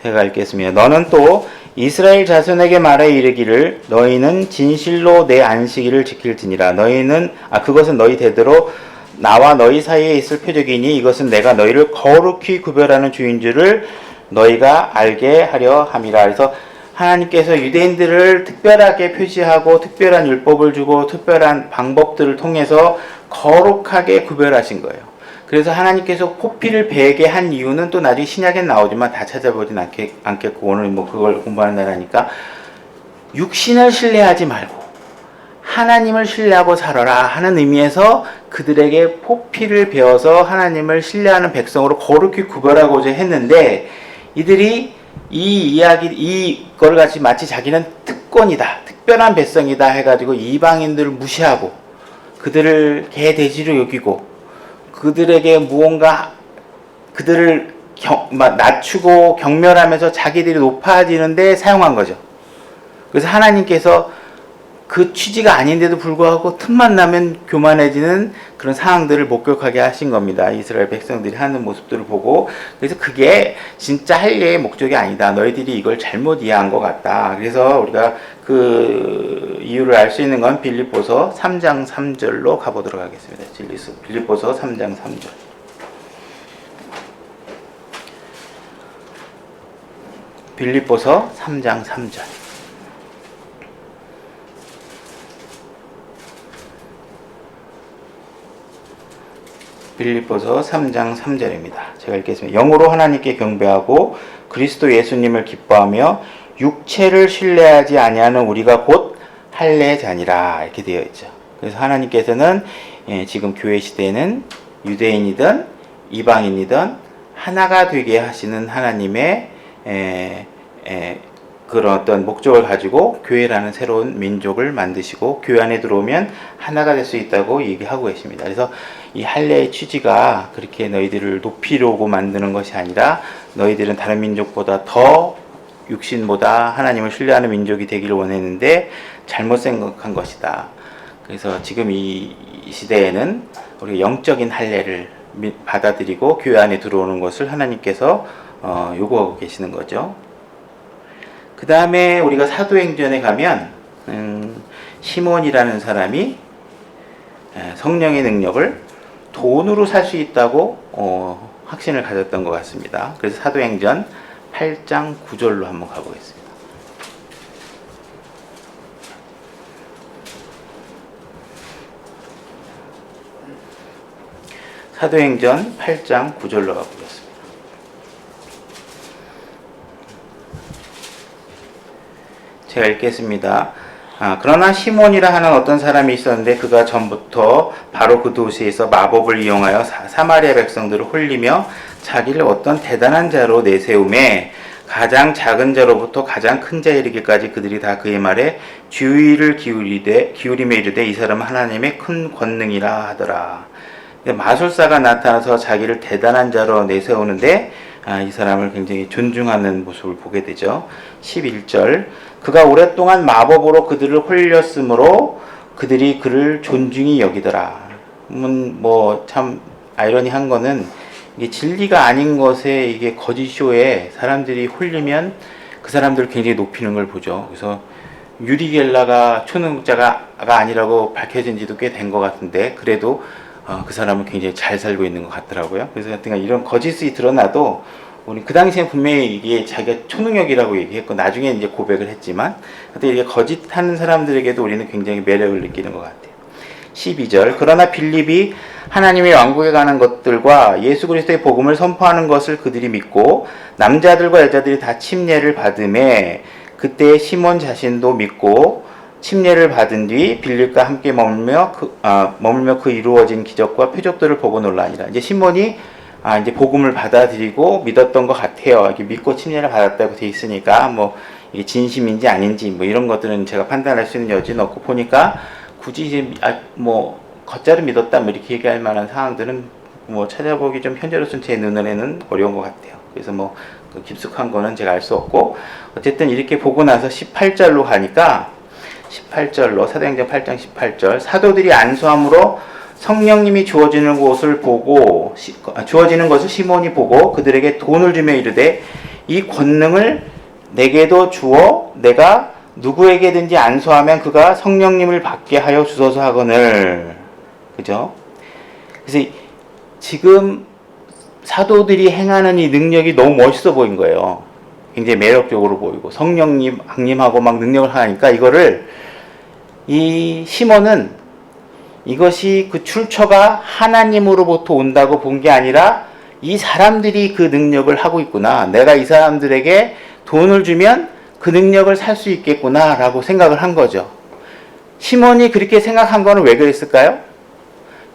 제가 읽겠습니다. 너는 또 이스라엘 자손에게 말해 이르기를 너희는 진실로 내 안식일을 지킬지니라. 그것은 너희 대대로 나와 너희 사이에 있을 표적이니 이것은 내가 너희를 거룩히 구별하는 주인 줄을 너희가 알게 하려 함이라. 그래서 하나님께서 유대인들을 특별하게 표시하고 특별한 율법을 주고 특별한 방법들을 통해서 거룩하게 구별하신 거예요. 그래서 하나님께서 포피를 베게 한 이유는 또 나중에 신약에 나오지만 다 찾아보진 않겠고 오늘 그걸 공부하는 날이니까, 육신을 신뢰하지 말고 하나님을 신뢰하고 살아라 하는 의미에서 그들에게 포피를 베어서 하나님을 신뢰하는 백성으로 거룩히 구별하고자 했는데, 이들이 이걸 같이 마치 자기는 특권이다, 특별한 백성이다 해가지고 이방인들을 무시하고 그들을 개돼지로 여기고 그들에게 무언가 그들을 낮추고 경멸하면서 자기들이 높아지는데 사용한 거죠. 그래서 하나님께서 그 취지가 아닌데도 불구하고 틈만 나면 교만해지는 그런 상황들을 목격하게 하신 겁니다. 이스라엘 백성들이 하는 모습들을 보고. 그래서 그게 진짜 할례의 목적이 아니다. 너희들이 이걸 잘못 이해한 것 같다. 그래서 우리가 그 이유를 알 수 있는 건 빌립보서 3장 3절로 가보도록 하겠습니다. 빌립보서 3장 3절. 빌립보서 3장 3절. 빌립보서 3장 3절입니다. 제가 읽겠습니다. 영으로 하나님께 경배하고 그리스도 예수님을 기뻐하며 육체를 신뢰하지 아니하는 우리가 곧 할례자니라 이렇게 되어 있죠. 그래서 하나님께서는 지금 교회 시대에는 유대인이든 이방인이든 하나가 되게 하시는 하나님의 그런 어떤 목적을 가지고 교회라는 새로운 민족을 만드시고 교회 안에 들어오면 하나가 될 수 있다고 얘기하고 계십니다. 그래서 이 할례의 취지가 그렇게 너희들을 높이려고 만드는 것이 아니라 너희들은 다른 민족보다 더 육신보다 하나님을 신뢰하는 민족이 되기를 원했는데 잘못 생각한 것이다. 그래서 지금 이 시대에는 우리가 영적인 할례를 받아들이고 교회 안에 들어오는 것을 하나님께서 요구하고 계시는 거죠. 그 다음에 우리가 사도행전에 가면 시몬이라는 사람이 성령의 능력을 돈으로 살 수 있다고 확신을 가졌던 것 같습니다. 그래서 사도행전 8장 9절로 한번 가보겠습니다. 사도행전 8장 9절로 가보겠습니다. 제가 읽겠습니다. 그러나 시몬이라 하는 어떤 사람이 있었는데 그가 전부터 바로 그 도시에서 마법을 이용하여 사마리아 백성들을 홀리며 자기를 어떤 대단한 자로 내세우매 가장 작은 자로부터 가장 큰 자에 이르기까지 그들이 다 그의 말에 주의를 기울이며 이르되 이 사람은 하나님의 큰 권능이라 하더라. 마술사가 나타나서 자기를 대단한 자로 내세우는데 이 사람을 굉장히 존중하는 모습을 보게 되죠. 11절 그가 오랫동안 마법으로 그들을 홀렸으므로 그들이 그를 존중히 여기더라. 뭐 참 아이러니한 거는 이게 진리가 아닌 것에 이게 거짓 쇼에 사람들이 홀리면 그 사람들을 굉장히 높이는 걸 보죠. 그래서 유리 겔라가 초능력자가 아니라고 밝혀진 지도 꽤 된 것 같은데 그래도 그 사람은 굉장히 잘 살고 있는 것 같더라고요. 그래서 하여튼 이런 거짓이 드러나도 우리 그 당시에 분명히 이게 자기가 초능력이라고 얘기했고 나중에 이제 고백을 했지만 하여튼 이게 거짓하는 사람들에게도 우리는 굉장히 매력을 느끼는 것 같아요. 12절 그러나 빌립이 하나님의 왕국에 관한 것들과 예수 그리스도의 복음을 선포하는 것을 그들이 믿고 남자들과 여자들이 다 침례를 받음에 그때 시몬 자신도 믿고 침례를 받은 뒤 빌립과 함께 머물며 그 이루어진 기적과 표적들을 보고 놀라니라. 이제 시몬이 이제 복음을 받아들이고 믿었던 것 같아요. 이렇게 믿고 침례를 받았다고 돼 있으니까 뭐 이게 진심인지 아닌지 뭐 이런 것들은 제가 판단할 수 있는 여지는 없고 보니까 굳이 이제 뭐 겉자로 믿었다 뭐 이렇게 얘기할 만한 상황들은 뭐 찾아보기 좀 현재로서는 제 눈에는 어려운 것 같아요. 그래서 뭐 깊숙한 거는 제가 알 수 없고 어쨌든 이렇게 보고 나서 18절로 가니까 18절로 사도행전 8장 18절 사도들이 안수함으로 성령님이 주어지는 것을 시몬이 보고 그들에게 돈을 주며 이르되 이 권능을 내게도 주어 내가 누구에게든지 안수하면 그가 성령님을 받게 하여 주소서 하거늘. 그죠? 그래서 지금 사도들이 행하는 이 능력이 너무 멋있어 보인 거예요. 굉장히 매력적으로 보이고 성령님 강림하고 막 능력을 하니까 이거를 이 시몬은 이것이 그 출처가 하나님으로부터 온다고 본 게 아니라 이 사람들이 그 능력을 하고 있구나. 내가 이 사람들에게 돈을 주면 그 능력을 살 수 있겠구나 라고 생각을 한 거죠. 시몬이 그렇게 생각한 거는 왜 그랬을까요?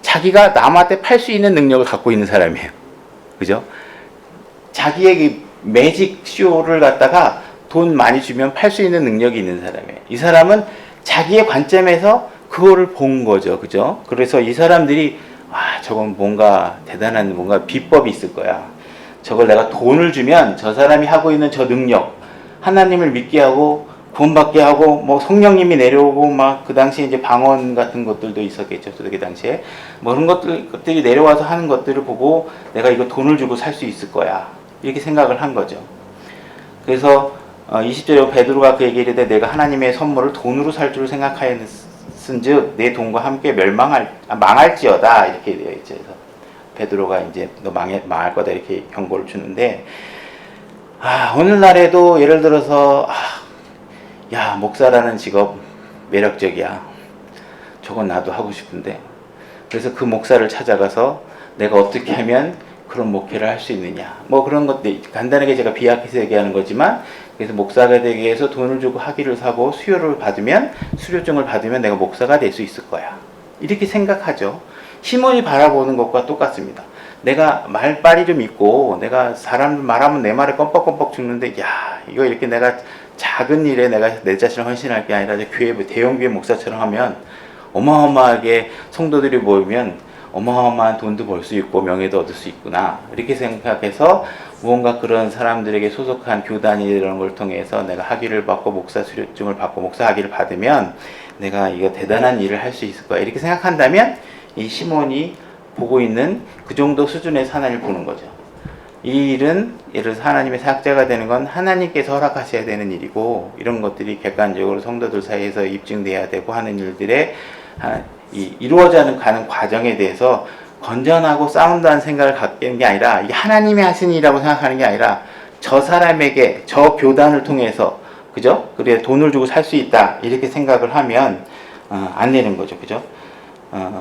자기가 남한테 팔 수 있는 능력을 갖고 있는 사람이에요. 그죠? 자기의 매직 쇼를 갖다가 돈 많이 주면 팔 수 있는 능력이 있는 사람이에요. 이 사람은 자기의 관점에서 그거를 본 거죠. 그죠? 그래서 이 사람들이 저건 뭔가 대단한 뭔가 비법이 있을 거야. 저걸 내가 돈을 주면 저 사람이 하고 있는 저 능력, 하나님을 믿게 하고 구원받게 하고 뭐 성령님이 내려오고 막 그 당시에 이제 방언 같은 것들도 있었겠죠. 그 당시에 뭐 그런 것들이 내려와서 하는 것들을 보고 내가 이거 돈을 주고 살 수 있을 거야. 이렇게 생각을 한 거죠. 그래서 20절에 베드로가 그에게 이르되 내가 하나님의 선물을 돈으로 살 줄 생각하였은즉 내 돈과 함께 망할지어다 이렇게 되어 있죠. 그래서 베드로가 이제 너 망할 거다 이렇게 경고를 주는데 오늘날에도 예를 들어서 목사라는 직업 매력적이야. 저건 나도 하고 싶은데 그래서 그 목사를 찾아가서 내가 어떻게 하면 그런 목회를 할 수 있느냐, 뭐 그런 것들 간단하게 제가 비약해서 얘기하는 거지만, 그래서 목사가 되기 위해서 돈을 주고 학위를 사고 수료를 받으면, 수료증을 받으면 내가 목사가 될 수 있을 거야, 이렇게 생각하죠. 시몬이 바라보는 것과 똑같습니다. 내가 말빨이 좀 있고 내가 사람 말하면 내 말에 껌뻑껌뻑 죽는데, 야, 이거 이렇게 내가 작은 일에 내가 내 자신을 헌신할 게 아니라 교회 대형교회 목사처럼 하면 어마어마하게 성도들이 모이면 어마어마한 돈도 벌 수 있고 명예도 얻을 수 있구나, 이렇게 생각해서 무언가 그런 사람들에게 소속한 교단이 이런 걸 통해서 내가 학위를 받고 목사 수료증을 받고 목사 학위를 받으면 내가 이거 대단한 일을 할 수 있을 거야, 이렇게 생각한다면 이 시몬이 보고 있는 그 정도 수준에서 하나님을 보는 거죠. 이 일은 예를 들어서 하나님의 사역자가 되는 건 하나님께서 허락하셔야 되는 일이고, 이런 것들이 객관적으로 성도들 사이에서 입증돼야 되고 하는 일들에 이루어져 가는 과정에 대해서 건전하고 싸운다는 생각을 갖는 게 아니라, 이게 하나님이 하신 일이라고 생각하는 게 아니라 저 사람에게 저 교단을 통해서, 그죠? 그래 돈을 주고 살 수 있다, 이렇게 생각을 하면 안 되는 거죠. 그죠?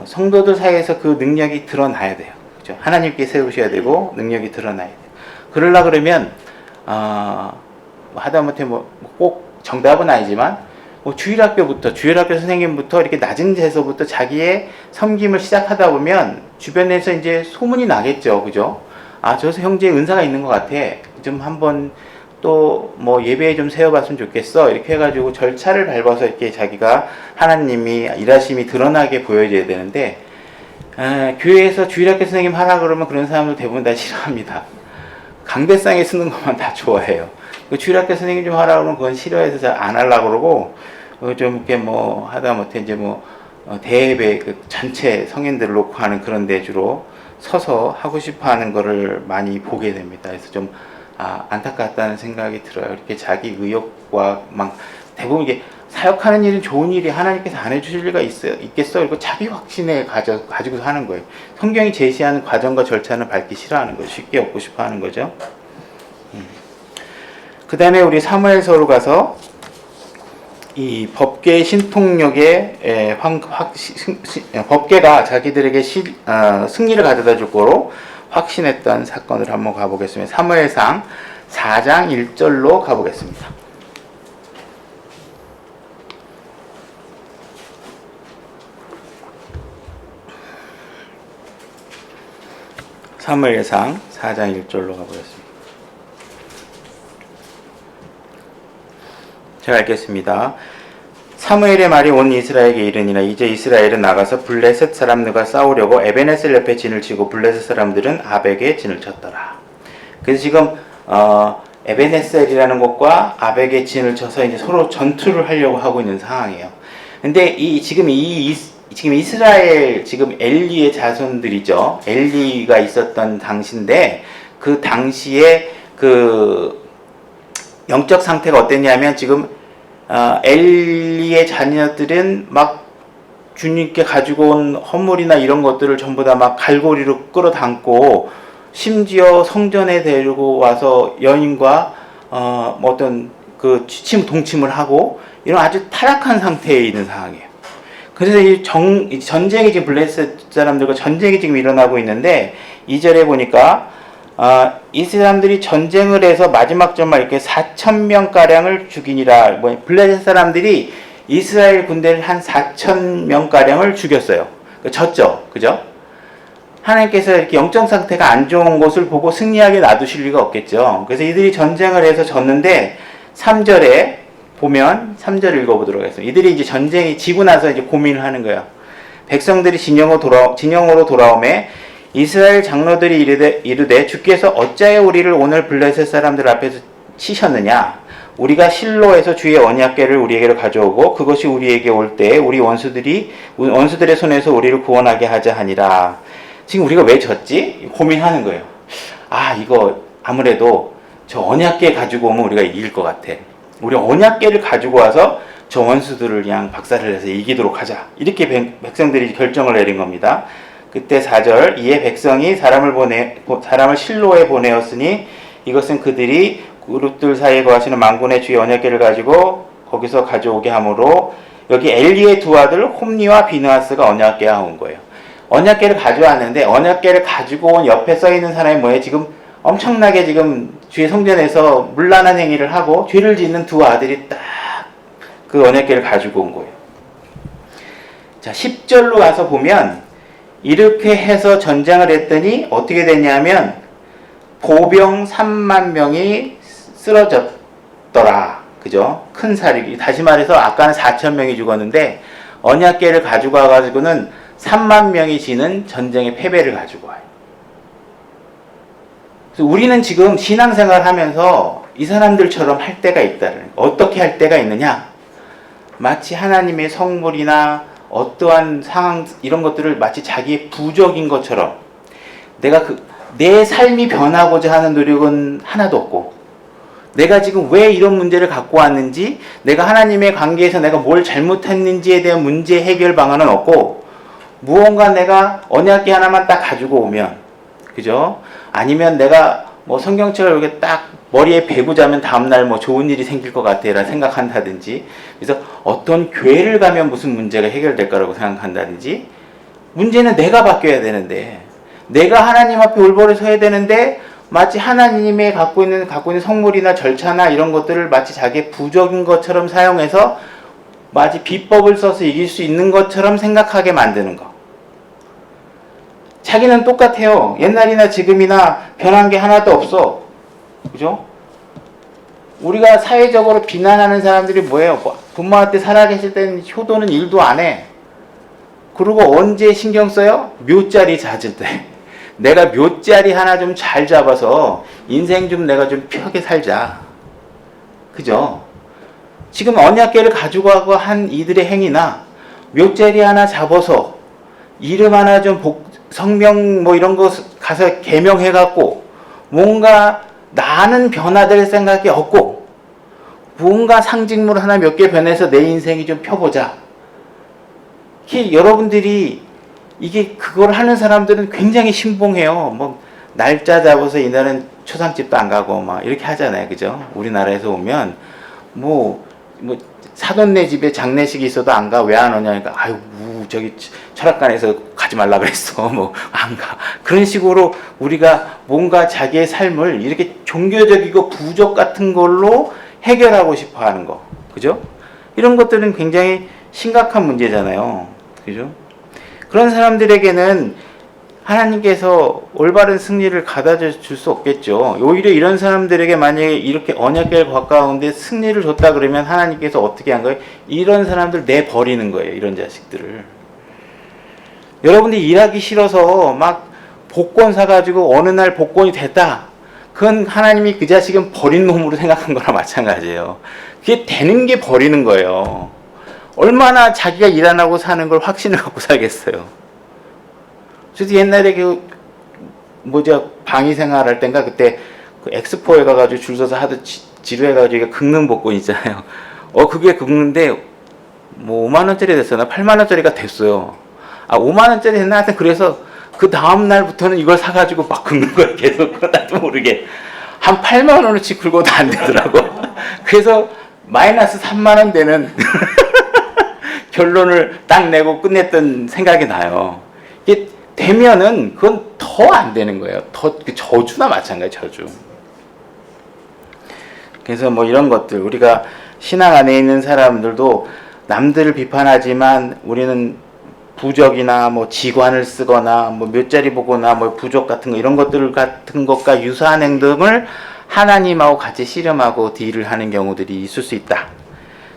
성도들 사이에서 그 능력이 드러나야 돼요. 그죠? 하나님께 세우셔야 되고 능력이 드러나야 돼요. 그러려 그러면 하다못해 꼭 정답은 아니지만 주일학교 선생님부터 이렇게 낮은 데서부터 자기의 섬김을 시작하다 보면 주변에서 이제 소문이 나겠죠. 그죠? 아, 저 형제의 은사가 있는 것 같아, 좀 한번 또 예배에 좀 세워봤으면 좋겠어, 이렇게 해가지고 절차를 밟아서 이렇게 자기가 하나님이 일하심이 드러나게 보여줘야 되는데, 교회에서 주일학교 선생님 하라 그러면 그런 사람들 대부분 다 싫어합니다. 강대상에 쓰는 것만 다 좋아해요. 주일학교 선생님 좀 하라 그러면 그건 싫어해서 잘 안 하려고 그러고, 좀 이렇게 하다못해 이제 대예배 그 전체 성인들을 놓고 하는 그런 데 주로 서서 하고 싶어 하는 거를 많이 보게 됩니다. 그래서 좀 안타깝다는 생각이 들어요. 이렇게 자기 의욕과 대부분 이게 사역하는 일은 좋은 일이 하나님께서 안 해주실 리가 있겠어? 그리고 자기 확신에 가지고 하는 거예요. 성경이 제시하는 과정과 절차는 밟기 싫어하는 거예요. 쉽게 얻고 싶어 하는 거죠. 그 다음에 우리 사무엘서로 가서 이 법계 신통력의 법계가 자기들에게 승리를 가져다 줄 거로 확신했던 사건을 한번 가보겠습니다. 사무엘상 4장 1절로 가보겠습니다. 사무엘상 4장 1절로 가보겠습니다. 제가 읽겠습니다. 사무엘의 말이 온 이스라엘에게 이르니라. 이제 이스라엘은 나가서 블레셋 사람들과 싸우려고 에베네셀 옆에 진을 치고 블레셋 사람들은 아벡에 진을 쳤더라. 그래서 지금 에베네셀이라는 곳과 아벡에 진을 쳐서 이제 서로 전투를 하려고 하고 있는 상황이에요. 근데 지금 이스라엘 지금 엘리의 자손들이죠. 엘리가 있었던 당시인데, 그 당시에 그 영적 상태가 어땠냐면, 지금 엘리의 자녀들은 막 주님께 가지고 온 헌물이나 이런 것들을 전부 다 막 갈고리로 끌어당고, 심지어 성전에 데리고 와서 여인과 어떤 그 동침을 하고, 이런 아주 타락한 상태에 있는 상황이에요. 그래서 이 전쟁이 지금 블레셋 사람들과 전쟁이 지금 일어나고 있는데, 2절에 보니까 이 사람들이 전쟁을 해서 마지막 점만 이렇게 4,000명 가량을 죽이니라. 블레셋 사람들이 이스라엘 군대를 한 4,000명 가량을 죽였어요. 졌죠, 그죠? 하나님께서 이렇게 영적 상태가 안 좋은 것을 보고 승리하게 놔두실 리가 없겠죠. 그래서 이들이 전쟁을 해서 졌는데, 3절에 보면 3절 읽어보도록 하겠습니다. 이들이 이제 전쟁이 지고 나서 이제 고민을 하는 거예요. 백성들이 진영으로 돌아오매 이스라엘 장로들이 이르되 주께서 어찌하여 우리를 오늘 블레셋 사람들 앞에서 치셨느냐? 우리가 실로에서 주의 언약궤를 우리에게로 가져오고 그것이 우리에게 올 때에 우리 원수들의 손에서 우리를 구원하게 하자 하니라. 지금 우리가 왜 졌지? 고민하는 거예요. 이거 아무래도 저 언약궤 가지고 오면 우리가 이길 것 같아. 우리 언약궤를 가지고 와서 저 원수들을 그냥 박살을 내서 이기도록 하자. 이렇게 백성들이 결정을 내린 겁니다. 그때 4절, 이에 백성이 사람을 실로에 보내었으니 이것은 그들이 그룹들 사이에 거하시는 만군의 주의 언약궤를 가지고 거기서 가져오게 하므로, 여기 엘리의 두 아들 홈니와 비느하스가 언약궤에 온 거예요. 언약궤를 가져왔는데 언약궤를 가지고 온 옆에 써 있는 사람이 뭐예요? 지금 엄청나게 지금 주의 성전에서 문란한 행위를 하고 죄를 짓는 두 아들이 딱 그 언약궤를 가지고 온 거예요. 자, 10절로 가서 보면 이렇게 해서 전쟁을 했더니 어떻게 됐냐면 보병 3만 명이 쓰러졌더라. 그죠? 큰 사륙이. 다시 말해서 아까는 4천 명이 죽었는데 언약궤를 가지고 와가지고는 3만 명이 지는 전쟁의 패배를 가지고 와요. 그래서 우리는 지금 신앙생활 하면서 이 사람들처럼 할 때가 있다는. 어떻게 할 때가 있느냐? 마치 하나님의 성물이나 어떠한 상황 이런 것들을 마치 자기의 부적인 것처럼 내가 내 삶이 변하고자 하는 노력은 하나도 없고 내가 지금 왜 이런 문제를 갖고 왔는지 내가 하나님의 관계에서 내가 뭘 잘못했는지에 대한 문제 해결 방안은 없고 무언가 내가 언약궤 하나만 딱 가지고 오면 그죠? 아니면 내가 뭐 성경책을 이렇게 딱 머리에 베고 자면 다음날 뭐 좋은 일이 생길 것 같아라 생각한다든지 그래서 어떤 교회를 가면 무슨 문제가 해결될 거라고 생각한다든지 문제는 내가 바뀌어야 되는데 내가 하나님 앞에 올바로 서야 되는데 마치 하나님의 갖고 있는 성물이나 절차나 이런 것들을 마치 자기의 부적인 것처럼 사용해서 마치 비법을 써서 이길 수 있는 것처럼 생각하게 만드는 거. 자기는 똑같아요. 옛날이나 지금이나 변한 게 하나도 없어. 그죠? 우리가 사회적으로 비난하는 사람들이 뭐예요? 부모한테 살아계실 때는 효도는 일도 안 해. 그리고 언제 신경 써요? 묘자리 찾을 때. 내가 묘자리 하나 좀 잘 잡아서 인생 좀 내가 좀 편하게 살자. 그죠? 지금 언약궤를 가지고 가고 한 이들의 행위나 묘자리 하나 잡아서 이름 하나 좀 성명 뭐 이런 거 가서 개명해갖고 뭔가 나는 변화될 생각이 없고 뭔가 상징물 하나 몇 개 변해서 내 인생이 좀 펴보자. 여러분들이 이게 그걸 하는 사람들은 굉장히 신봉해요. 뭐 날짜 잡아서 이날은 초상집도 안 가고 막 이렇게 하잖아요. 그죠? 우리나라에서 오면 뭐 사돈네 집에 장례식이 있어도 안 가. 왜 안 오냐니까 아유 저기 철학관에서 가지 말라 그랬어. 뭐 안 가. 그런 식으로 우리가 뭔가 자기의 삶을 이렇게 종교적이고 부적 같은 걸로 해결하고 싶어 하는 거. 그죠? 이런 것들은 굉장히 심각한 문제잖아요. 그죠? 그런 사람들에게는 하나님께서 올바른 승리를 가져다 줄 수 없겠죠. 오히려 이런 사람들에게 만약에 이렇게 언약궤를 가까운데 승리를 줬다 그러면 하나님께서 어떻게 한 거예요? 이런 사람들 내버리는 거예요. 이런 자식들을. 여러분들이 일하기 싫어서 막 복권 사가지고 어느 날 복권이 됐다. 그건 하나님이 그 자식은 버린 놈으로 생각한 거랑 마찬가지예요. 그게 되는 게 버리는 거예요. 얼마나 자기가 일 안 하고 사는 걸 확신을 갖고 살겠어요. 저도 옛날에 방위 생활할 땐가 그때 그 엑스포에 가가지고 줄 서서 하도 지루해가지고 긁는 복권 있잖아요. 그게 긁는데 뭐 5만원짜리 됐었나? 8만원짜리가 됐어요. 5만원짜리 됐나? 하여튼 그래서 그 다음날부터는 이걸 사가지고 막 긁는 거예요. 계속. 나도 모르게. 한 8만원어치 긁어도 안 되더라고. 그래서 마이너스 3만원 되는 결론을 딱 내고 끝냈던 생각이 나요. 이게 되면은 그건 더 안 되는 거예요. 저주나 마찬가지, 저주. 그래서 뭐 이런 것들, 우리가 신앙 안에 있는 사람들도 남들을 비판하지만 우리는 부적이나 뭐 지관을 쓰거나 뭐 묘자리 보거나 뭐 부적 같은 거 이런 것들 같은 것과 유사한 행동을 하나님하고 같이 씨름하고 딜을 하는 경우들이 있을 수 있다.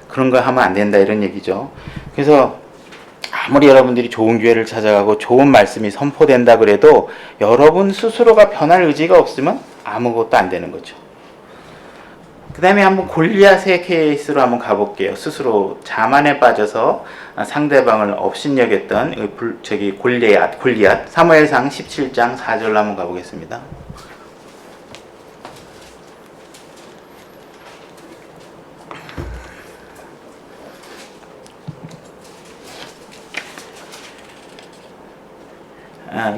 그런 거 하면 안 된다 이런 얘기죠. 그래서 아무리 여러분들이 좋은 교회를 찾아가고 좋은 말씀이 선포된다 그래도 여러분 스스로가 변할 의지가 없으면 아무것도 안 되는 거죠. 그 다음에 한번 골리앗의 케이스로 한번 가볼게요. 스스로 자만에 빠져서 상대방을 업신여겼던 골리앗 사무엘상 17장 4절로 한번 가보겠습니다.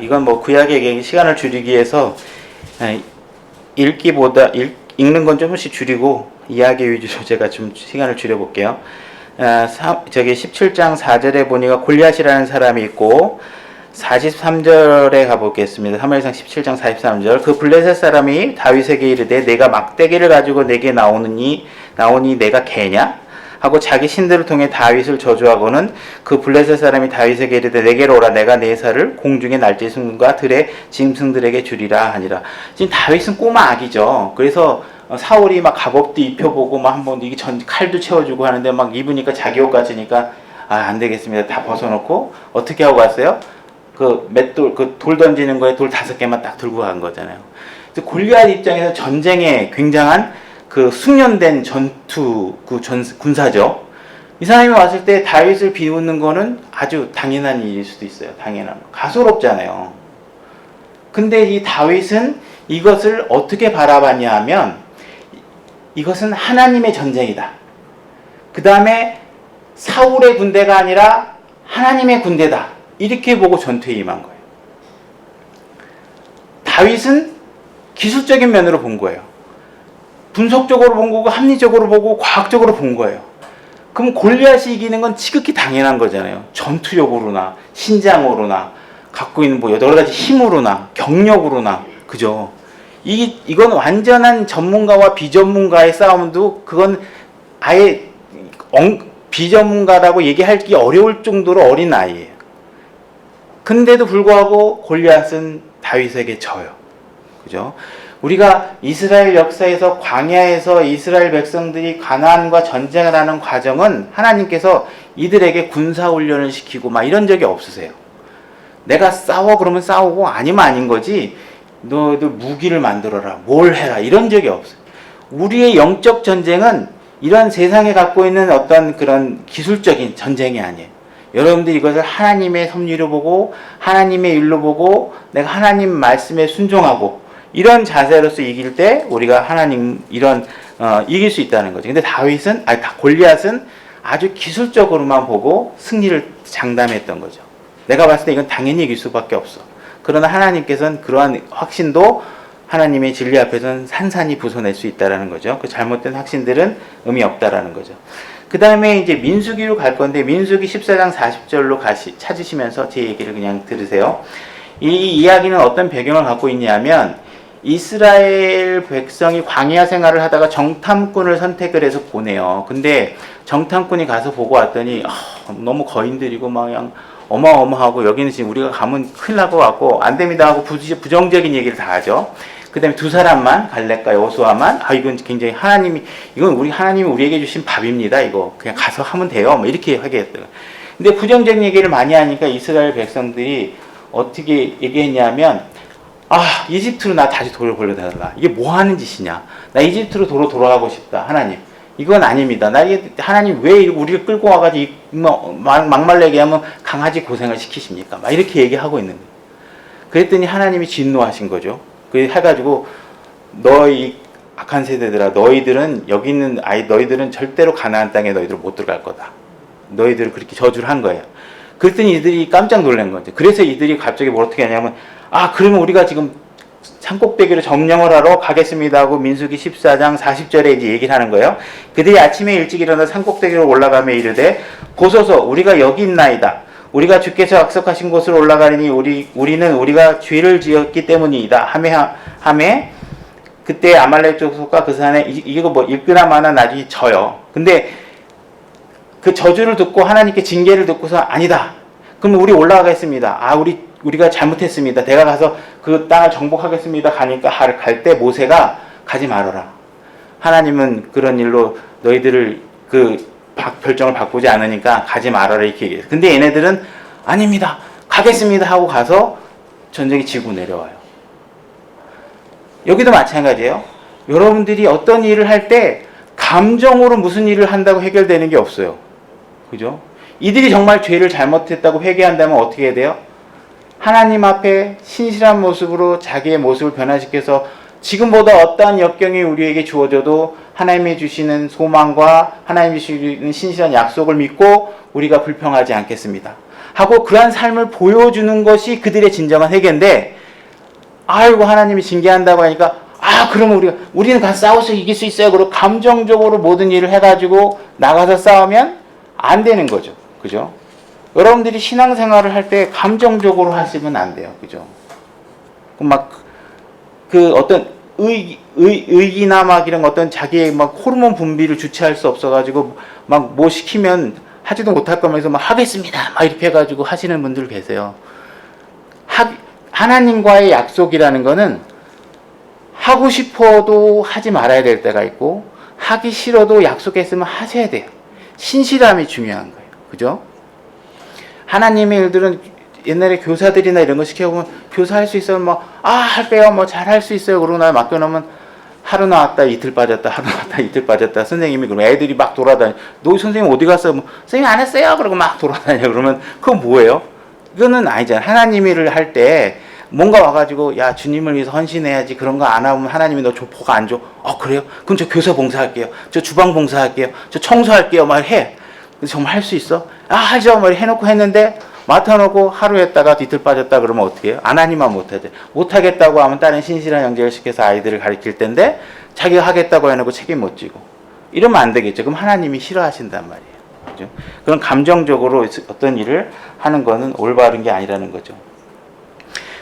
이건 뭐 구약의 시간을 줄이기 위해서 읽는 건 조금씩 줄이고 이야기 위주로 제가 좀 시간을 줄여볼게요. 저기 17장 4절에 보니까 골리앗이라는 사람이 있고 43절에 가보겠습니다. 사무엘상 17장 43절. 그 블레셋 사람이 다윗에게 이르되 내가 막대기를 가지고 내게 나오니 내가 개냐? 하고 자기 신들을 통해 다윗을 저주하고는 그 블레셋 사람이 다윗에게 이르되 내게로 오라 내가 네 살을 공중의 날짐승과 들의 짐승들에게 주리라 하니라. 지금 다윗은 꼬마 아기죠. 그래서 사울이 막 갑옷도 입혀보고 막 한번 이게 칼도 채워주고 하는데 막 입으니까 자기 옷 같으니까 안 되겠습니다. 다 벗어놓고 어떻게 하고 갔어요? 돌 던지는 거에 돌 5개만 딱 들고 간 거잖아요. 그래서 골리앗 입장에서 전쟁에 굉장한 숙련된 군사죠. 이 사람이 왔을 때 다윗을 비웃는 거는 아주 당연한 일일 수도 있어요. 당연한 거. 가소롭잖아요. 근데 이 다윗은 이것을 어떻게 바라봤냐 하면 이것은 하나님의 전쟁이다. 그 다음에 사울의 군대가 아니라 하나님의 군대다. 이렇게 보고 전투에 임한 거예요. 다윗은 기술적인 면으로 본 거예요. 분석적으로 본 거고 합리적으로 보고 과학적으로 본 거예요. 그럼 골리앗이 이기는 건 지극히 당연한 거잖아요. 전투력으로나 신장으로나 갖고 있는 여러 가지 힘으로나 경력으로나 그죠? 이건 완전한 전문가와 비전문가의 싸움도 그건 아예 비전문가라고 얘기하기 어려울 정도로 어린 아이예요. 근데도 불구하고 골리앗은 다윗에게 져요. 그죠? 우리가 이스라엘 역사에서 광야에서 이스라엘 백성들이 가나안과 전쟁을 하는 과정은 하나님께서 이들에게 군사훈련을 시키고 막 이런 적이 없으세요. 내가 싸워 그러면 싸우고 아니면 아닌 거지 너희들 무기를 만들어라 뭘 해라 이런 적이 없어요. 우리의 영적 전쟁은 이런 세상에 갖고 있는 어떤 그런 기술적인 전쟁이 아니에요. 여러분들이 이것을 하나님의 섭리로 보고 하나님의 일로 보고 내가 하나님 말씀에 순종하고 이런 자세로서 이길 때 우리가 하나님 이길 수 있다는 거죠. 근데 골리앗은 아주 기술적으로만 보고 승리를 장담했던 거죠. 내가 봤을 때 이건 당연히 이길 수밖에 없어. 그러나 하나님께서는 그러한 확신도 하나님의 진리 앞에서는 산산이 부숴낼 수 있다는 거죠. 그 잘못된 확신들은 의미 없다라는 거죠. 그 다음에 이제 민수기로 갈 건데 민수기 14장 40절로 찾으시면서 제 얘기를 그냥 들으세요. 이 이야기는 어떤 배경을 갖고 있냐면 이스라엘 백성이 광야 생활을 하다가 정탐꾼을 선택을 해서 보내요. 근데 정탐꾼이 가서 보고 왔더니 너무 거인들이고 막 그냥 어마어마하고 여기는 지금 우리가 가면 큰일 날 것 같고 안 됩니다 하고 부정적인 얘기를 다 하죠. 그 다음에 두 사람만 갈렙과 여호수아만 이건 굉장히 하나님이 우리에게 주신 밥입니다. 이거 그냥 가서 하면 돼요. 뭐 이렇게 하게 했어요. 근데 부정적인 얘기를 많이 하니까 이스라엘 백성들이 어떻게 얘기했냐면 이집트로 나 다시 돌을 돌려달라. 이게 뭐 하는 짓이냐. 나 이집트로 돌아가고 싶다. 하나님. 이건 아닙니다. 하나님 왜 우리를 끌고 와가지고 막말로 얘기하면 강아지 고생을 시키십니까? 막 이렇게 얘기하고 있는 거예요. 그랬더니 하나님이 진노하신 거죠. 그래서 해가지고 너희 악한 세대들아 너희들은 여기 있는 너희들은 절대로 가나안 땅에 너희들 못 들어갈 거다. 너희들을 그렇게 저주를 한 거예요. 그랬더니 이들이 깜짝 놀란 거죠. 그래서 이들이 갑자기 어떻게 하냐면 그러면 우리가 지금 산꼭대기로 점령을 하러 가겠습니다 하고 민수기 14장 40절에 이제 얘기를 하는 거예요. 그들이 아침에 일찍 일어나 산꼭대기로 올라가며 이르되 보소서 우리가 여기 있나이다. 우리가 주께서 약속하신 곳으로 올라가리니 우리는 우리가 죄를 지었기 때문이다. 하매 그때 아말렉 족속과 그 산에 이거 읽으나마나 나중에 져요. 근데 그 저주를 듣고 하나님께 징계를 듣고서 아니다. 그럼 우리 올라가겠습니다. 우리가 잘못했습니다. 내가 가서 그 땅을 정복하겠습니다. 가니까 갈 때 모세가 가지 말아라. 하나님은 그런 일로 너희들을 별정을 바꾸지 않으니까 가지 말아라 이렇게 얘기해요. 근데 얘네들은 아닙니다. 가겠습니다 하고 가서 전쟁이 지고 내려와요. 여기도 마찬가지예요. 여러분들이 어떤 일을 할 때 감정으로 무슨 일을 한다고 해결되는 게 없어요. 그죠? 이들이 정말 죄를 잘못했다고 회개한다면 어떻게 해야 돼요? 하나님 앞에 신실한 모습으로 자기의 모습을 변화시켜서 지금보다 어떠한 역경이 우리에게 주어져도 하나님이 주시는 소망과 하나님이 주시는 신실한 약속을 믿고 우리가 불평하지 않겠습니다 하고 그러한 삶을 보여주는 것이 그들의 진정한 회개인데 하나님이 징계한다고 하니까 그러면 우리는 가서 싸워서 이길 수 있어요. 그리고 감정적으로 모든 일을 해가지고 나가서 싸우면 안 되는 거죠. 그죠? 여러분들이 신앙생활을 할 때 감정적으로 하시면 안 돼요. 그죠? 그 어떤 의기나 막 이런 어떤 자기의 막 호르몬 분비를 주체할 수 없어가지고 막 뭐 시키면 하지도 못할 거면서 막 하겠습니다. 막 이렇게 해가지고 하시는 분들 계세요. 하나님과의 약속이라는 거는 하고 싶어도 하지 말아야 될 때가 있고 하기 싫어도 약속했으면 하셔야 돼요. 신실함이 중요한 거예요. 그죠? 하나님의 일들은 옛날에 교사들이나 이런 거 시켜보면 교사할 수 있어요. 뭐, 할게요. 뭐, 잘 할 수 있어요. 그러고 나 맡겨놓으면 하루 나왔다, 이틀 빠졌다, 하루 나왔다, 이틀 빠졌다. 선생님이 그러면 애들이 막 돌아다니. 너 선생님 어디 갔어요? 뭐, 선생님 안 했어요. 그러고 막 돌아다녀. 그러면 그건 뭐예요? 이거는 아니잖아요. 하나님의 일을 할 때 뭔가 와가지고 야 주님을 위해서 헌신해야지 그런 거 안 하면 하나님이 너 보가 안 줘. 그래요? 그럼 저 교사 봉사할게요. 저 주방 봉사할게요. 저 청소할게요. 막 해. 정말 할 수 있어? 하죠. 막 해놓고 했는데 맡아놓고 하루 했다가 뒤틀 빠졌다 그러면 어떻게 해요? 안 하니만 못하지. 못하겠다고 하면 다른 신실한 형제를 시켜서 아이들을 가르칠 텐데 자기가 하겠다고 해놓고 책임 못 지고 이러면 안 되겠죠. 그럼 하나님이 싫어하신단 말이에요. 그죠? 그런 감정적으로 어떤 일을 하는 거는 올바른 게 아니라는 거죠.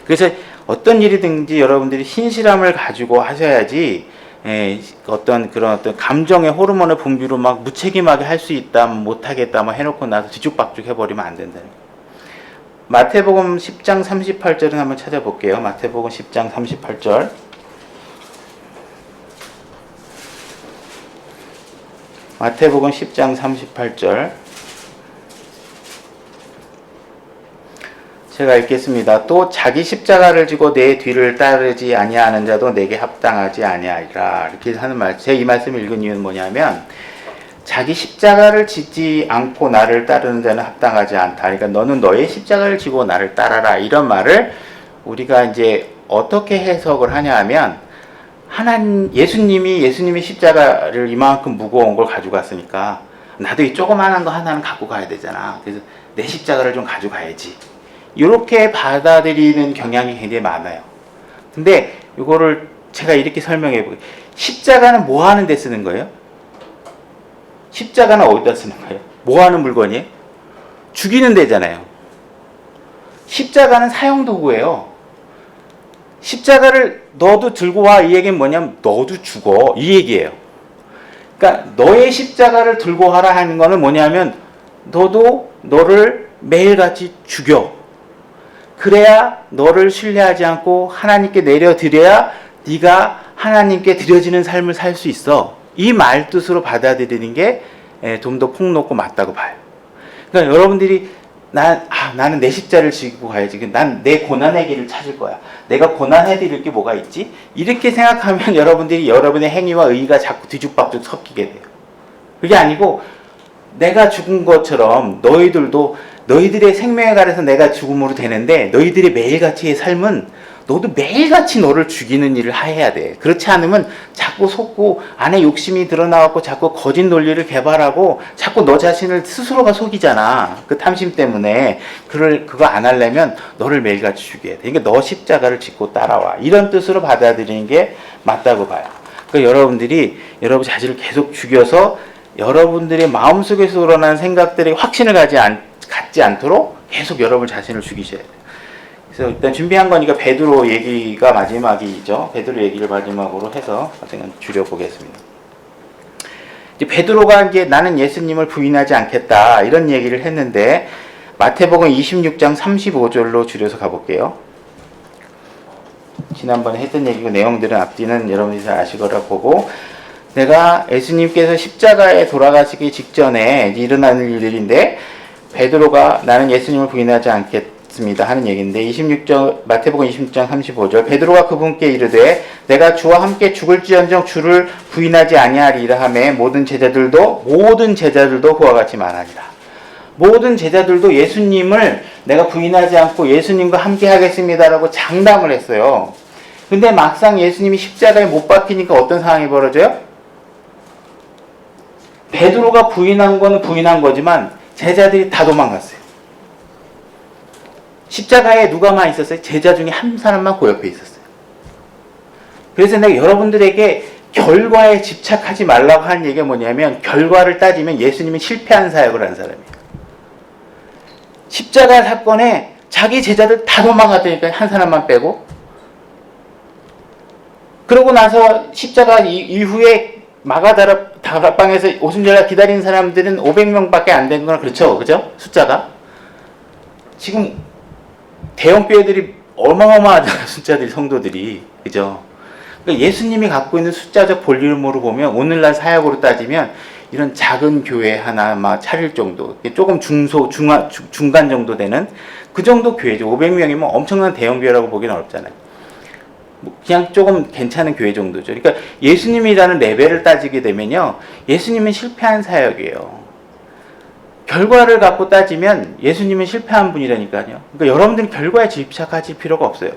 그래서 어떤 일이든지 여러분들이 신실함을 가지고 하셔야지 어떤 감정의 호르몬의 분비로 막 무책임하게 할 수 있다, 못하겠다, 막 해놓고 나서 뒤죽박죽 해버리면 안 된다는 거예요. 마태복음 10장 38절은 한번 찾아볼게요. 마태복음 10장 38절. 마태복음 10장 38절. 제가 읽겠습니다. 또 자기 십자가를 지고 내 뒤를 따르지 아니하는 자도 내게 합당하지 아니하리라. 이렇게 하는 말. 제가 이 말씀을 읽은 이유는 뭐냐면 자기 십자가를 지지 않고 나를 따르는 자는 합당하지 않다. 그러니까 너는 너의 십자가를 지고 나를 따라라. 이런 말을 우리가 이제 어떻게 해석을 하냐 하면 예수님이 십자가를 이만큼 무거운 걸 가져갔으니까 나도 이 조그만한 거 하나는 갖고 가야 되잖아. 그래서 내 십자가를 좀 가져가야지. 이렇게 받아들이는 경향이 굉장히 많아요. 근데 이거를 제가 이렇게 설명해 볼게요. 십자가는 뭐 하는 데 쓰는 거예요? 십자가는 어디다 쓰는 거예요? 뭐 하는 물건이에요? 죽이는 데잖아요. 십자가는 사용도구예요. 십자가를 너도 들고 와 이 얘기는 뭐냐면 너도 죽어 이 얘기예요. 그러니까 너의 십자가를 들고 와라 하는 거는 뭐냐면 너도 너를 매일같이 죽여. 그래야 너를 신뢰하지 않고 하나님께 내려드려야 네가 하나님께 드려지는 삶을 살 수 있어. 이 말뜻으로 받아들이는 게 좀 더 폭넓고 맞다고 봐요. 그러니까 여러분들이 나는 내 십자를 지고 가야지. 난 내 고난의 길을 찾을 거야. 내가 고난해드릴 게 뭐가 있지? 이렇게 생각하면 여러분들이 여러분의 행위와 의의가 자꾸 뒤죽박죽 섞이게 돼요. 그게 아니고 내가 죽은 것처럼 너희들의 생명에 관해서 내가 죽음으로 되는데 너희들의 매일같이의 삶은 너도 매일같이 너를 죽이는 일을 해야 돼. 그렇지 않으면 자꾸 속고 안에 욕심이 드러나고 자꾸 거짓 논리를 개발하고 자꾸 너 자신을 스스로가 속이잖아. 그 탐심 때문에 그거 안 하려면 너를 매일같이 죽여야 돼. 그러니까 너 십자가를 짓고 따라와. 이런 뜻으로 받아들이는 게 맞다고 봐요. 그러니까 여러분들이 여러분 자신을 계속 죽여서 여러분들의 마음속에서 우러나는 생각들이 확신을 갖지 않도록 계속 여러분 자신을 죽이셔야 돼요. 그래서 일단 준비한 거니까 베드로 얘기가 마지막이죠. 베드로 얘기를 마지막으로 해서 줄여보겠습니다. 이제 베드로가 이제 나는 예수님을 부인하지 않겠다 이런 얘기를 했는데 마태복음 26장 35절로 줄여서 가볼게요. 지난번에 했던 얘기고 내용들은 앞뒤는 여러분이 잘 아시거라 보고 내가 예수님께서 십자가에 돌아가시기 직전에 일어나는 일들인데 베드로가 나는 예수님을 부인하지 않겠습니다 하는 얘기인데 마태복음 26장 35절 베드로가 그분께 이르되 내가 주와 함께 죽을지언정 주를 부인하지 아니하리라 하매 모든 제자들도 그와 같이 말하니라. 모든 제자들도 예수님을 내가 부인하지 않고 예수님과 함께 하겠습니다라고 장담을 했어요. 근데 막상 예수님이 십자가에 못 박히니까 어떤 상황이 벌어져요? 베드로가 부인한 거는 부인한 거지만 제자들이 다 도망갔어요. 십자가에 누가만 있었어요? 제자 중에 한 사람만 그 옆에 있었어요. 그래서 내가 여러분들에게 결과에 집착하지 말라고 한 얘기가 뭐냐면 결과를 따지면 예수님은 실패한 사역을 한 사람이에요. 십자가 사건에 자기 제자들 다 도망갔다니까, 한 사람만 빼고. 그러고 나서 십자가 이후에 다락방에서 오순절날 기다리는 사람들은 500명밖에 안 된 거나 그렇죠, 그죠? 숫자가 지금 대형 교회들이 어마어마하잖아요, 숫자들이, 성도들이, 그죠? 그러니까 예수님이 갖고 있는 숫자적 볼륨으로 보면 오늘날 사역으로 따지면 이런 작은 교회 하나 막 차릴 정도, 조금 중간 정도 되는 그 정도 교회죠. 500명이면 엄청난 대형 교회라고 보기는 어렵잖아요. 그냥 조금 괜찮은 교회 정도죠. 그러니까 예수님이라는 레벨을 따지게 되면요, 예수님은 실패한 사역이에요. 결과를 갖고 따지면 예수님은 실패한 분이라니까요. 그러니까 여러분들은 결과에 집착하실 필요가 없어요.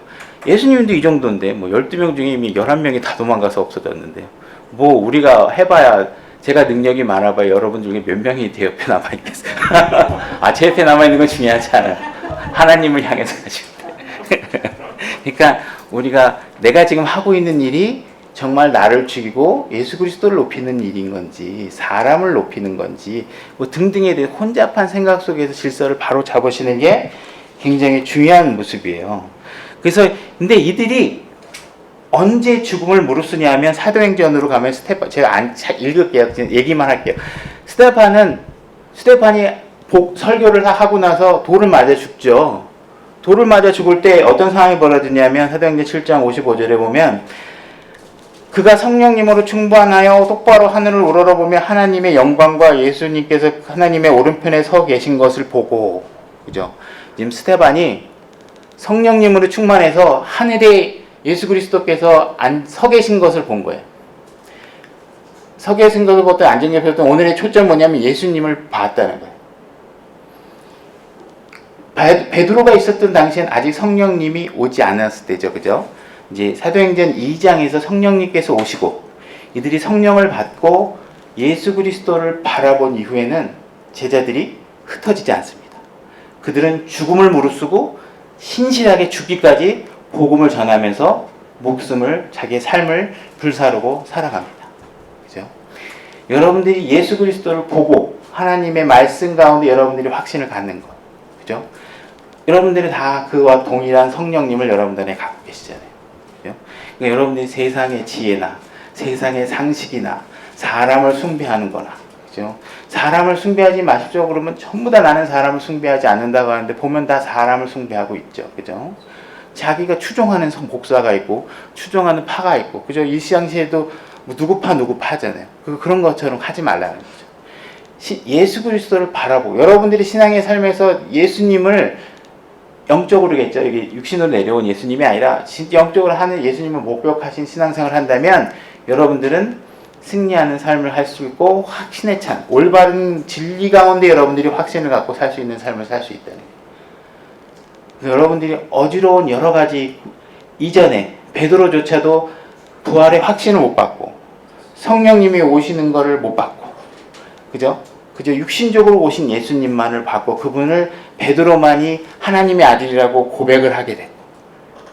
예수님도 이 정도인데, 뭐 12명 중에 이미 11명이 다 도망가서 없어졌는데요. 뭐 우리가 해봐야, 제가 능력이 많아봐야 여러분 중에 몇 명이 제 옆에 남아있겠어요. 제 옆에 남아있는 건 중요하지 않아요. 하나님을 향해서 가시면 돼요. 그러니까 우리가 내가 지금 하고 있는 일이 정말 나를 죽이고 예수 그리스도를 높이는 일인 건지, 사람을 높이는 건지, 뭐 등등에 대해 혼잡한 생각 속에서 질서를 바로 잡으시는 게 굉장히 중요한 모습이에요. 그래서 근데 이들이 언제 죽음을 무릅쓰냐 하면 사도행전으로 가면 제가 읽을게요. 얘기만 할게요. 스테판이 설교를 하고 나서 돌을 맞아 죽죠. 돌을 맞아 죽을 때 어떤 상황이 벌어지냐면 사도행전 7장 55절에 보면, 그가 성령님으로 충만하여 똑바로 하늘을 우러러보며 하나님의 영광과 예수님께서 하나님의 오른편에 서 계신 것을 보고, 그죠? 지금 스테반이 성령님으로 충만해서 하늘에 예수 그리스도께서 서 계신 것을 본 거예요. 서 계신 것을 보던 앉은 옆에 던 오늘의 초점 뭐냐면 예수님을 봤다는 거예요. 베드로가 있었던 당시엔 아직 성령님이 오지 않았을 때죠, 그죠? 이제 사도행전 2장에서 성령님께서 오시고 이들이 성령을 받고 예수 그리스도를 바라본 이후에는 제자들이 흩어지지 않습니다. 그들은 죽음을 무릅쓰고 신실하게 죽기까지 복음을 전하면서 자기의 삶을 불사르고 살아갑니다. 그죠? 여러분들이 예수 그리스도를 보고 하나님의 말씀 가운데 여러분들이 확신을 갖는 것, 그죠? 여러분들이 다 그와 동일한 성령님을 여러분들 안에 갖고 계시잖아요. 그죠? 그러니까 여러분들이 세상의 지혜나 세상의 상식이나 사람을 숭배하는 거나, 그죠? 사람을 숭배하지 마십시오 그러면 전부 다 나는 사람을 숭배하지 않는다고 하는데 보면 다 사람을 숭배하고 있죠. 그죠? 자기가 추종하는 목사가 있고 추종하는 파가 있고, 그죠? 이 시장시에도 누구 파 하잖아요. 그런 것처럼 하지 말라는 거죠. 예수 그리스도를 바라보고 여러분들이 신앙의 삶에서 예수님을 영적으로겠죠. 이게 육신으로 내려온 예수님이 아니라 영적으로 하는 예수님을 목격하신 신앙생활을 한다면 여러분들은 승리하는 삶을 할 수 있고 확신에 찬 올바른 진리 가운데 여러분들이 확신을 갖고 살 수 있는 삶을 살 수 있다는 거예요. 여러분들이 어지러운 여러 가지 이전에 베드로조차도 부활의 확신을 못 받고 성령님이 오시는 것을 못 받고, 그죠? 육신적으로 오신 예수님만을 받고 그분을 베드로만이 하나님의 아들이라고 고백을 하게 되고,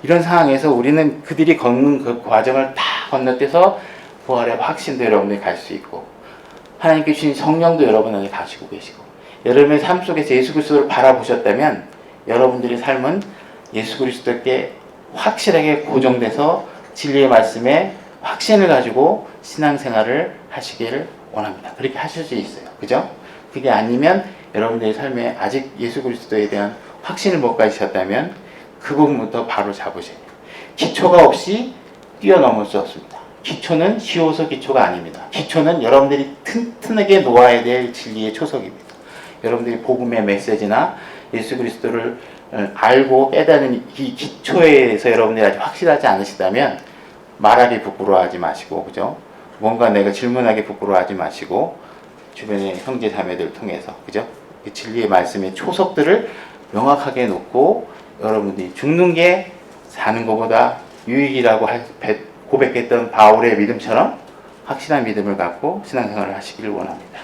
이런 상황에서 우리는 그들이 걷는 그 과정을 다 건너뛰어서 부활의 확신도 여러분들이 갈 수 있고 하나님께 주신 성령도 여러분에게 가지고 계시고, 여러분의 삶 속에서 예수 그리스도를 바라보셨다면 여러분들의 삶은 예수 그리스도께 확실하게 고정돼서 진리의 말씀에 확신을 가지고 신앙생활을 하시기를 원합니다. 그렇게 하실 수 있어요. 그죠? 그게 아니면 여러분들의 삶에 아직 예수 그리스도에 대한 확신을 못 가지셨다면 그 부분부터 바로 잡으셔야 돼요. 기초가 없이 뛰어넘을 수 없습니다. 기초는 쉬워서 기초가 아닙니다. 기초는 여러분들이 튼튼하게 놓아야 될 진리의 초석입니다. 여러분들이 복음의 메시지나 예수 그리스도를 알고 깨닫는 이 기초에 대해서 여러분들이 아직 확실하지 않으시다면 말하기 부끄러워하지 마시고, 그죠? 뭔가 내가 질문하기 부끄러워하지 마시고 주변의 형제 자매들 통해서, 그죠? 이 진리의 말씀의 초석들을 명확하게 놓고 여러분들이 죽는 게 사는 것보다 유익이라고 고백했던 바울의 믿음처럼 확실한 믿음을 갖고 신앙생활을 하시기를 원합니다.